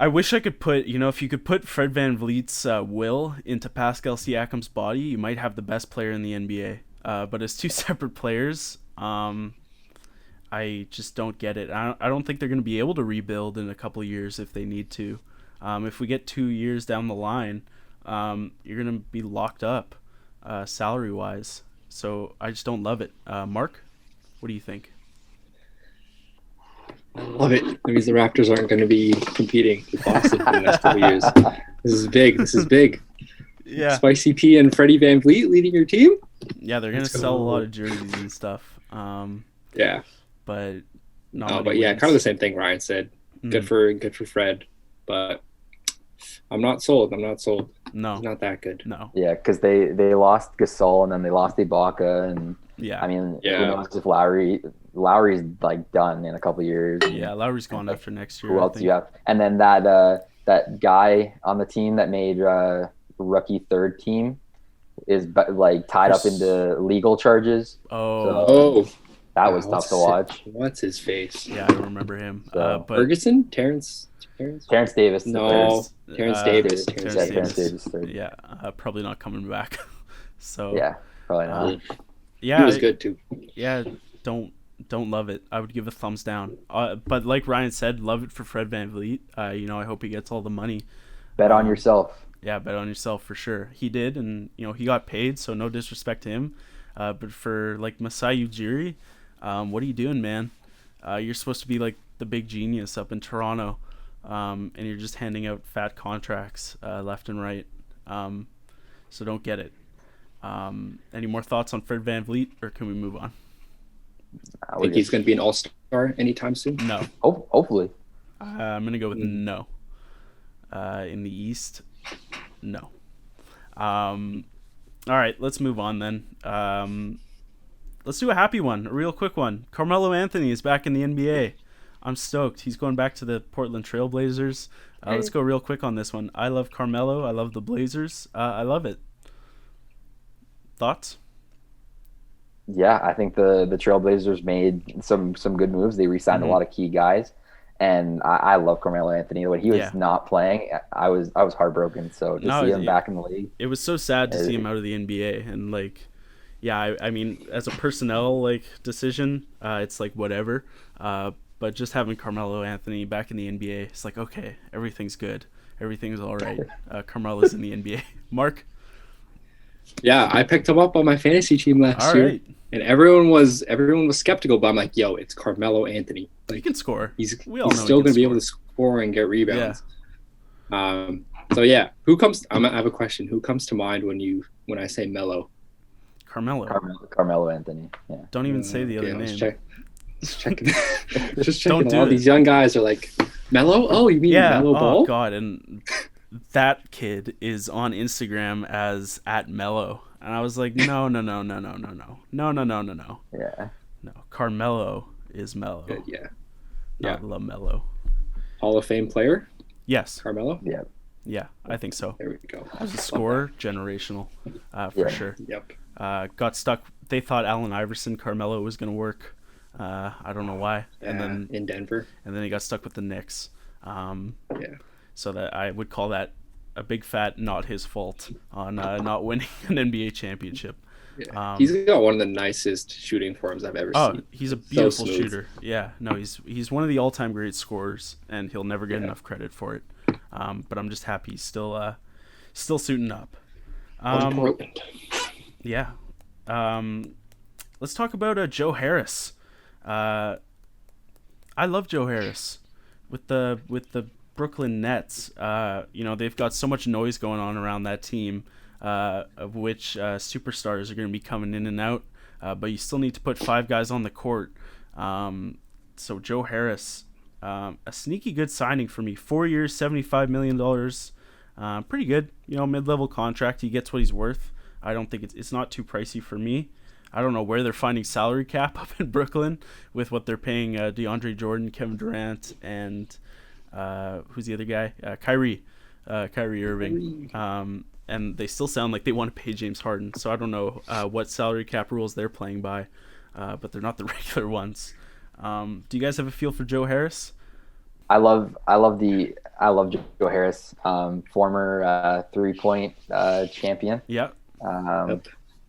wish I could put, if you could put Fred VanVleet's will into Pascal Siakam's body, you might have the best player in the NBA. But as two separate players, I just don't get it. I don't think they're going to be able to rebuild in a couple of years if they need to. If we get 2 years down the line, you're going to be locked up salary-wise. So I just don't love it. Mark, what do you think? I love it. That means the Raptors aren't going to be competing with Boston for the next couple of years. This is big. Yeah. Spicy P and Freddie VanVleet leading your team? Yeah, they're going to sell a lot of jerseys and stuff. But not kind of the same thing Ryan said. Good for Fred, but I'm not sold. No, he's not that good. No. Yeah, because they lost Gasol and then they lost Ibaka and I mean, who knows if Lowry's like done in a couple of years. Yeah, Lowry's gone after next year. Who else do you have? And then that guy on the team that made rookie third team, is like tied up into legal charges. So that was tough to watch. What's his face? Yeah, I remember him. So, but Ferguson, Terrence Davis. No, Terrence Davis. Terrence Davis. Third. Yeah, probably not coming back. So yeah, probably not. Yeah, he was good too. Yeah, don't love it. I would give a thumbs down. But like Ryan said, love it for Fred VanVleet. I hope he gets all the money. Bet on yourself. Yeah, bet on yourself for sure. He did, and he got paid, so no disrespect to him. But for like Masai Ujiri, what are you doing, man? You're supposed to be like the big genius up in Toronto, and you're just handing out fat contracts left and right. So don't get it. Any more thoughts on Fred VanVleet, or can we move on? I think he's going to be an all-star anytime soon. No. Hopefully. I'm going to go with no. In the East, no. All right, let's move on then. Let's do a happy one, a real quick one. Carmelo Anthony is back in the NBA. I'm stoked. He's going back to the Portland Trail Blazers. Let's go real quick on this one. I love Carmelo. I love the Blazers. I love it. Thoughts? Yeah, I think the Trailblazers made some good moves. They re-signed a lot of key guys, and I love Carmelo Anthony. When he was not playing, I was heartbroken. So to see him back in the league, it was so sad to see him out of the NBA. And like, yeah, I mean, as a personnel like decision, it's like whatever. But just having Carmelo Anthony back in the NBA, it's like okay, everything's good, everything's all right. Carmelo's in the NBA. Mark. Yeah, I picked him up on my fantasy team last year, and everyone was skeptical. But I'm like, yo, it's Carmelo Anthony. Like, he can score. He's still going to be able to score and get rebounds. Yeah. So yeah, I have a question. Who comes to mind when I say Melo? Carmelo Anthony. Yeah. Don't even say the other name. Just checking. Just checking. All these young guys are like, Melo? Oh, you mean Melo Ball? Oh God, and that kid is on Instagram as @Mello, and I was like, no. Yeah. No, Carmelo is Mello. Good, yeah. Not LaMelo. Hall of Fame player? Yes. Carmelo? Yeah. Yeah, I think so. There we go. As a scorer, generational, for sure. Yep. Got stuck. They thought Allen Iverson, Carmelo was going to work. I don't know why. Yeah, and then in Denver. And then he got stuck with the Knicks. Yeah. So that I would call that a big fat not his fault on not winning an NBA championship. Yeah. He's got one of the nicest shooting forms I've ever seen. He's a beautiful shooter. Yeah, no, he's one of the all-time great scorers, and he'll never get enough credit for it. But I'm just happy he's still suiting up. Portland. Yeah. Let's talk about Joe Harris. I love Joe Harris with the Brooklyn Nets. They've got so much noise going on around that team, of which superstars are going to be coming in and out, but you still need to put 5 guys on the court. So Joe Harris, a sneaky good signing for me. 4 years, $75 million. Pretty good, mid-level contract. He gets what he's worth. I don't think it's not too pricey for me. I don't know where they're finding salary cap up in Brooklyn with what they're paying DeAndre Jordan, Kevin Durant, and who's the other guy? Kyrie Irving. And they still sound like they want to pay James Harden. So I don't know what salary cap rules they're playing by, but they're not the regular ones. Do you guys have a feel for Joe Harris? I love Joe Harris, former 3-point champion. Yeah.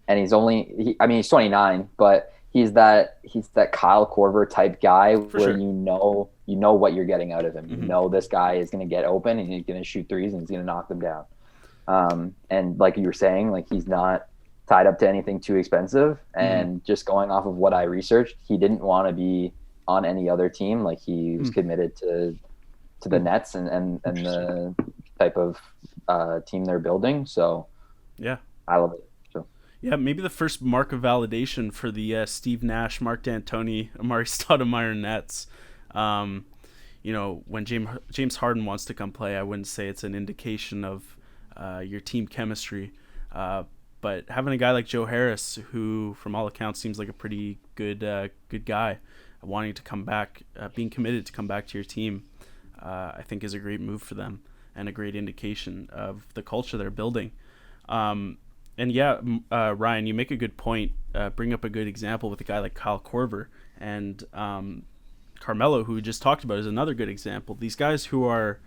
And he's 29, but he's that Kyle Korver type guy where you know what you're getting out of him. Mm-hmm. You know this guy is going to get open and he's going to shoot threes and he's going to knock them down. And like you were saying, like he's not tied up to anything too expensive. And just going off of what I researched, he didn't want to be on any other team. Like he was committed to the Nets and the type of team they're building. So yeah, I love it. Yeah, maybe the first mark of validation for the Steve Nash, Mark D'Antoni, Amari Stoudemire Nets. When James Harden wants to come play, I wouldn't say it's an indication of your team chemistry. But having a guy like Joe Harris, who from all accounts seems like a pretty good guy, wanting to come back, being committed to come back to your team, I think is a great move for them and a great indication of the culture they're building. And yeah, Ryan, you make a good point. Bring up a good example with a guy like Kyle Korver and Carmelo, who we just talked about, is another good example. These guys who are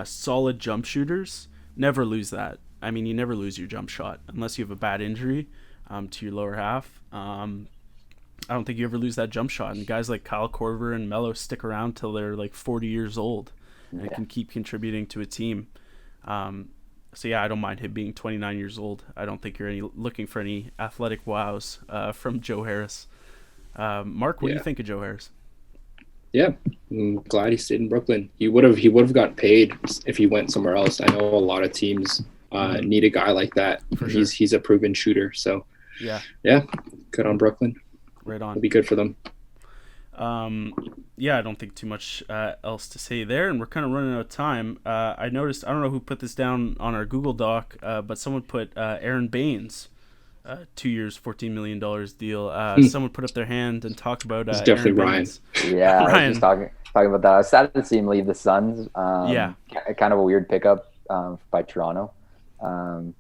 solid jump shooters never lose that. I mean, you never lose your jump shot unless you have a bad injury to your lower half. I don't think you ever lose that jump shot. And guys like Kyle Korver and Melo stick around till they're like 40 years old and can keep contributing to a team. So yeah, I don't mind him being 29 years old. I don't think you're looking for any athletic wows from Joe Harris. Mark, what do you think of Joe Harris? Yeah, I'm glad he stayed in Brooklyn. He would have got paid if he went somewhere else. I know a lot of teams need a guy like that. For sure. He's a proven shooter. So yeah, good on Brooklyn. Right on. It'll be good for them. Yeah, I don't think too much else to say there, and we're kind of running out of time. I noticed, I don't know who put this down on our Google Doc, but someone put Aaron Baines, 2 years, $14 million deal. Someone put up their hand and talked about it's definitely Aaron Ryan. Baines. Yeah, Ryan. I was just talking about that. I was sad to see him leave the Suns. Yeah. Kind of a weird pickup by Toronto,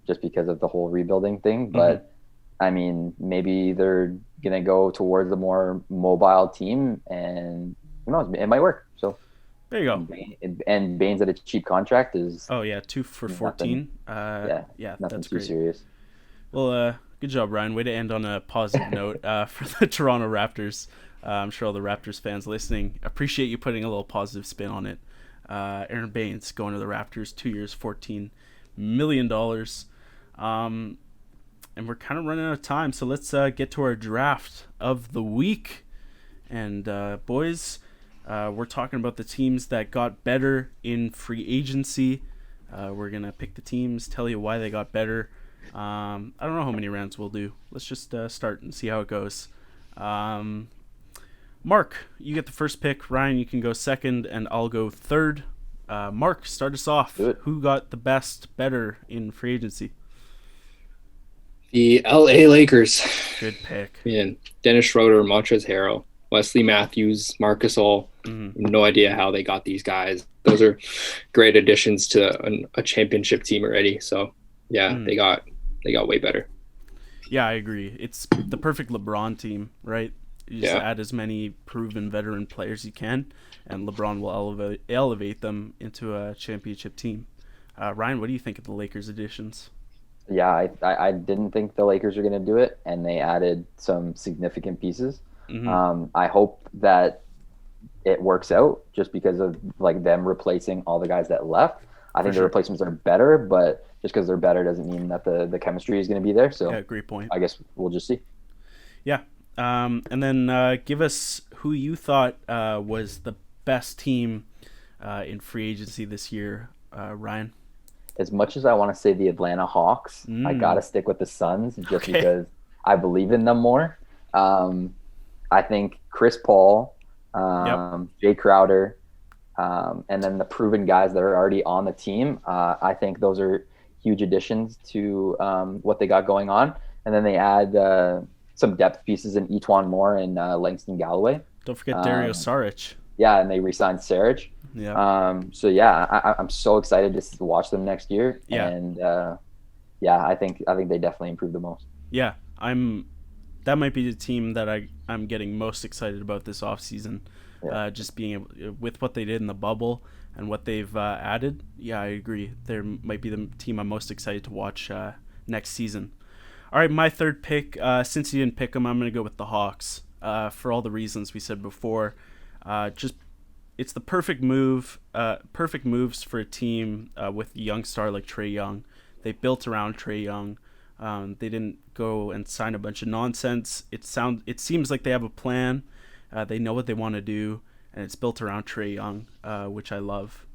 just because of the whole rebuilding thing. But I mean, maybe they're gonna go towards a more mobile team, and who knows, it might work. So there you go. And Baines at a cheap contract is 2 for 14. nothing That's too great. serious. Well, good job, Ryan. Way to end on a positive note for the Toronto Raptors. I'm sure all the Raptors fans listening appreciate you putting a little positive spin on it. Aaron Baines going to the Raptors, 2 years, $14 million. And we're kind of running out of time, so let's get to our draft of the week. And boys, we're talking about the teams that got better in free agency. We're going to pick the teams, tell you why they got better. I don't know how many rounds we'll do. Let's just start and see how it goes. Mark, you get the first pick. Ryan, you can go second, and I'll go third. Mark, start us off. Who got the better in free agency? The LA Lakers. Good pick. Man, Dennis Schroeder, Montrezl Harrell, Wesley Matthews, Marc Gasol. No idea how they got these guys. Those are great additions to a championship team already. So yeah, they got way better. Yeah, I agree. It's the perfect LeBron team, right? You just add as many proven veteran players you can, and LeBron will elevate them into a championship team. Ryan, what do you think of the Lakers additions? Yeah, I didn't think the Lakers were going to do it, and they added some significant pieces. I hope that it works out just because of like them replacing all the guys that left. I think the replacements are better, but just because they're better doesn't mean that the chemistry is going to be there. So yeah, great point. I guess we'll just see. Yeah. And then give us who you thought was the best team in free agency this year, Ryan. As much as I want to say the Atlanta Hawks, I got to stick with the Suns just because I believe in them more. I think Chris Paul, Jay Crowder, and then the proven guys that are already on the team, I think those are huge additions to what they got going on. And then they add some depth pieces in Etuan Moore and Langston Galloway. Don't forget Dario Saric. Yeah, and they re-signed Saric. Yeah. So yeah, I'm so excited to watch them next year. Yeah. And I think they definitely improved the most. Yeah, that might be the team that I'm getting most excited about this offseason. Just being able, with what they did in the bubble and what they've added. Yeah, I agree. They might be the team I'm most excited to watch next season. All right, my third pick. Since you didn't pick them, I'm going to go with the Hawks for all the reasons we said before. It's the perfect moves for a team with a young star like Trae Young. They built around Trae Young. They didn't go and sign a bunch of nonsense. It seems like they have a plan. They know what they want to do, and it's built around Trae Young, which I love.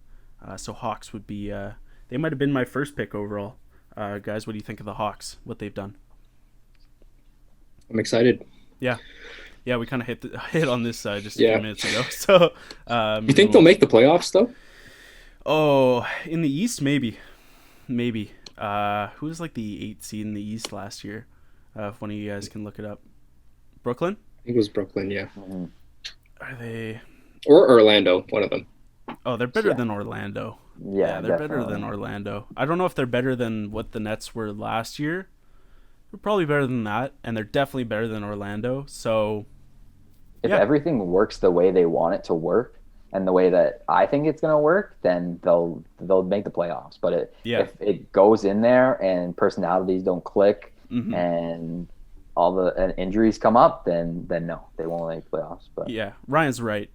So Hawks would be. They might have been my first pick overall. Guys, what do you think of the Hawks? What they've done? I'm excited. Yeah, we kind of hit on this just a few minutes ago. So, you think they'll make the playoffs though? Oh, in the East, maybe. Who was like the 8th seed in the East last year? If one of you guys can look it up. Brooklyn? I think it was Brooklyn, yeah. Are they? Or Orlando, one of them. Oh, they're better than Orlando. Yeah, they're better than Orlando. I don't know if they're better than what the Nets were last year, They're probably better than that, and they're definitely better than Orlando. So, If yeah, everything works the way they want it to work and the way that I think it's going to work, then they'll make the playoffs. But yeah. if it goes in there and personalities don't click Mm-hmm. and all the and injuries come up, then no, they won't make playoffs. But Yeah, Ryan's right.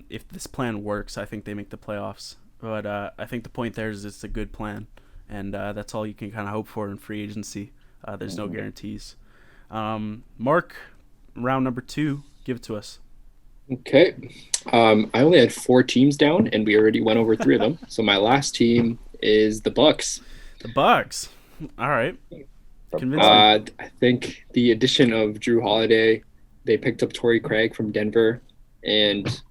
If this plan works, I think they make the playoffs. But I think the point there is it's a good plan, and that's all you can kind of hope for in free agency. There's no guarantees. Mark, round number 2, give it to us. Okay. I only had 4 teams down, and we already went over 3 of them. So my last team is the Bucks. The Bucks. All right. I think the addition of Drew Holiday, they picked up Torrey Craig from Denver, and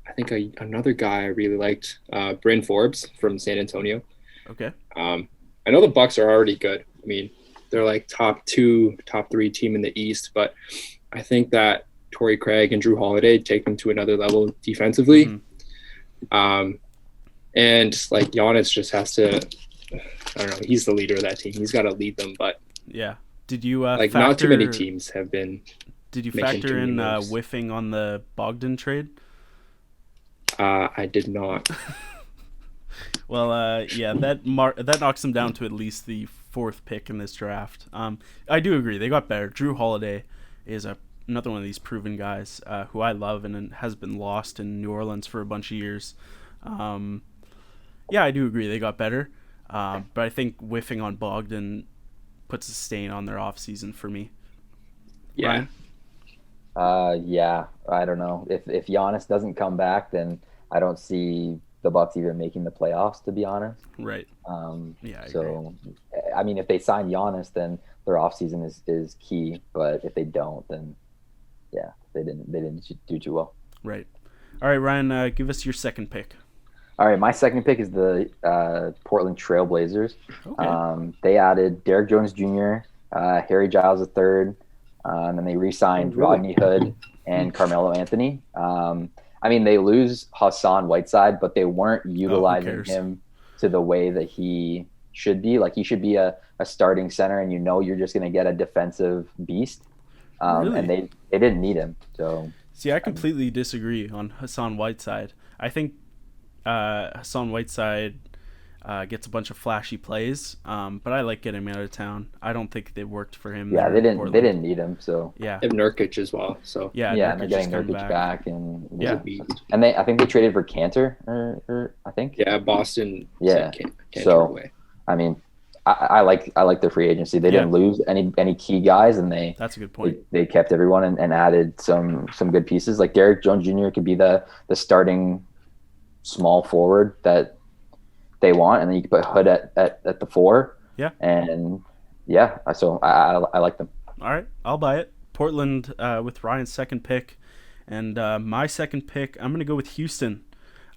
I think another guy I really liked, Bryn Forbes from San Antonio. Okay. I know the Bucks are already good. I mean, they're like top 2, top 3 team in the East, but I think that Torrey Craig and Drew Holiday take them to another level defensively. Mm-hmm. And like Giannis just has to, I don't know, he's the leader of that team. He's got to lead them, but yeah. Did you not too many teams have been. Did you factor in whiffing on the Bogdan trade? I did not. Well, yeah, that knocks them down to at least the 4th pick in this draft. I do agree they got better. Drew Holiday is another one of these proven guys who I love and has been lost in New Orleans for a bunch of years. Yeah, I do agree they got better, but I think whiffing on Bogdan puts a stain on their offseason for me. Yeah. Yeah, I don't know. If Giannis doesn't come back, then I don't see the Bucks even making the playoffs, to be honest. Right. Yeah. I agree. I mean, if they sign Giannis, then their offseason is key. But if they don't, then yeah, they didn't do too well. Right. All right, Ryan, give us your second pick. All right, my second pick is the Portland Trailblazers. Okay. They added Derrick Jones Jr., Harry Giles III, and then they re-signed Rodney Hood and Carmelo Anthony. I mean, they lose Hassan Whiteside, but they weren't utilizing him to the way that he should be. Like, he should be a starting center, and you're just going to get a defensive beast. Really? And they didn't need him. So see, I completely disagree on Hassan Whiteside. I think Hassan Whiteside gets a bunch of flashy plays, but I like getting him out of town. I don't think they worked for him. Yeah, they didn't need him. So yeah, they have Nurkic as well. So and they're getting Nurkic back, and and I think they traded for Cantor, or I think Boston. Cantor so away. I mean, I like their free agency. They didn't lose any key guys, and that's a good point. They kept everyone and added some good pieces. Like Derrick Jones Jr. could be the starting small forward that they want, and then you can put Hood at the 4. Yeah. And yeah, so I like them. All right, I'll buy it. Portland with Ryan's second pick, and my second pick, I'm going to go with Houston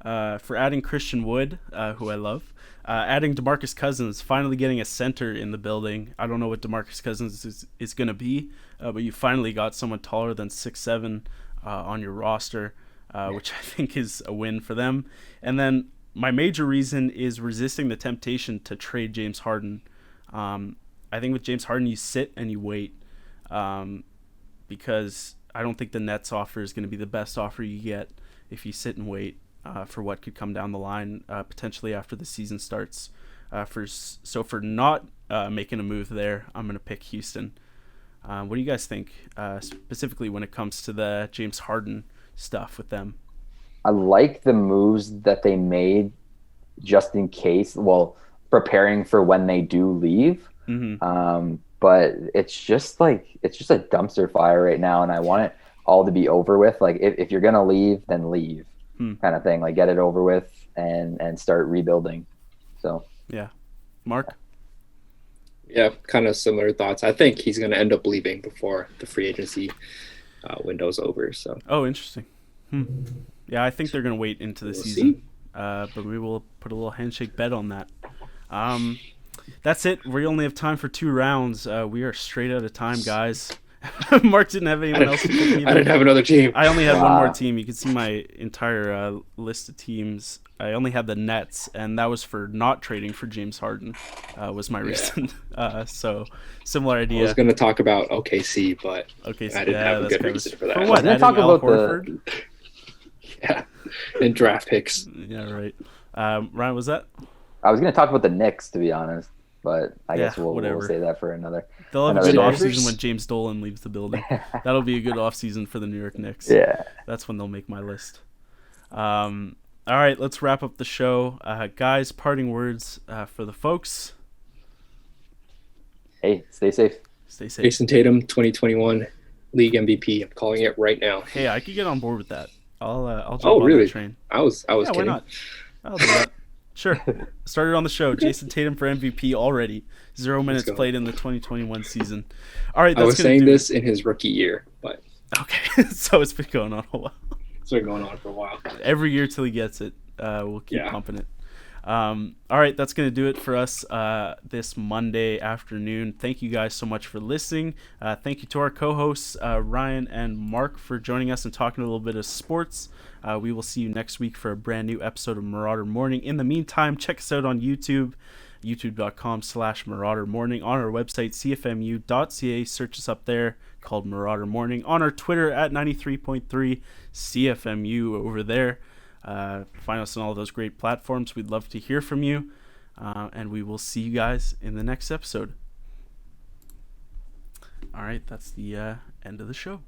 for adding Christian Wood, who I love. Adding DeMarcus Cousins, finally getting a center in the building. I don't know what DeMarcus Cousins is going to be, but you finally got someone taller than 6'7" on your roster, which I think is a win for them. And then my major reason is resisting the temptation to trade James Harden. I think with James Harden, you sit and you wait, because I don't think the Nets offer is going to be the best offer you get if you sit and wait for what could come down the line potentially after the season starts. For not making a move there, I'm going to pick Houston. What do you guys think, specifically when it comes to the James Harden stuff with them? I like the moves that they made just in case, preparing for when they do leave. Mm-hmm. But it's just a dumpster fire right now, and I want it all to be over with. Like, if you're going to leave, then leave. Kind of thing. Like, get it over with and start rebuilding. So yeah. Mark? Yeah, kind of similar thoughts. I think he's going to end up leaving before the free agency window's over. So. Oh, interesting. Yeah, I think they're going to wait into the season. But we will put a little handshake bet on that. That's it. We only have time for 2 rounds. We are straight out of time, guys. Mark didn't have anyone else to pick either. I didn't have another team. I only had one more team. You can see my entire list of teams. I only had the Nets, and that was for not trading for James Harden. Was my reason. So similar idea. I was going to talk about OKC, but OKC, I didn't have a good reason for that. For what? I was going to talk about yeah, and draft picks. Yeah, right. Ryan, was that? I was going to talk about the Knicks, to be honest, but I guess we'll say that for another. They'll have a good offseason when James Dolan leaves the building. That'll be a good offseason for the New York Knicks. Yeah. That's when they'll make my list. All right, let's wrap up the show. Guys, parting words for the folks. Hey, stay safe. Stay safe. Jason Tatum, 2021 league MVP. I'm calling it right now. Hey, I could get on board with that. I'll jump on the train. I was kidding. Why not? I'll do that. Sure. Started on the show. Jason Tatum for MVP already. 0 minutes played in the 2021 season. All right, that's I was saying this in his rookie year, but okay. So it's been going on a while. It's been going on for a while. Every year till he gets it. We'll keep pumping it. All right, that's going to do it for us this Monday afternoon. Thank you guys so much for listening. Thank you to our co-hosts, Ryan and Mark, for joining us and talking a little bit of sports. We will see you next week for a brand new episode of Marauder Morning. In the meantime, check us out on YouTube, youtube.com/Marauder Morning. On our website, cfmu.ca. Search us up there, called Marauder Morning. On our Twitter at 93.3 CFMU over there. Find us on all those great platforms. We'd love to hear from you. And we will see you guys in the next episode. All right, that's the end of the show.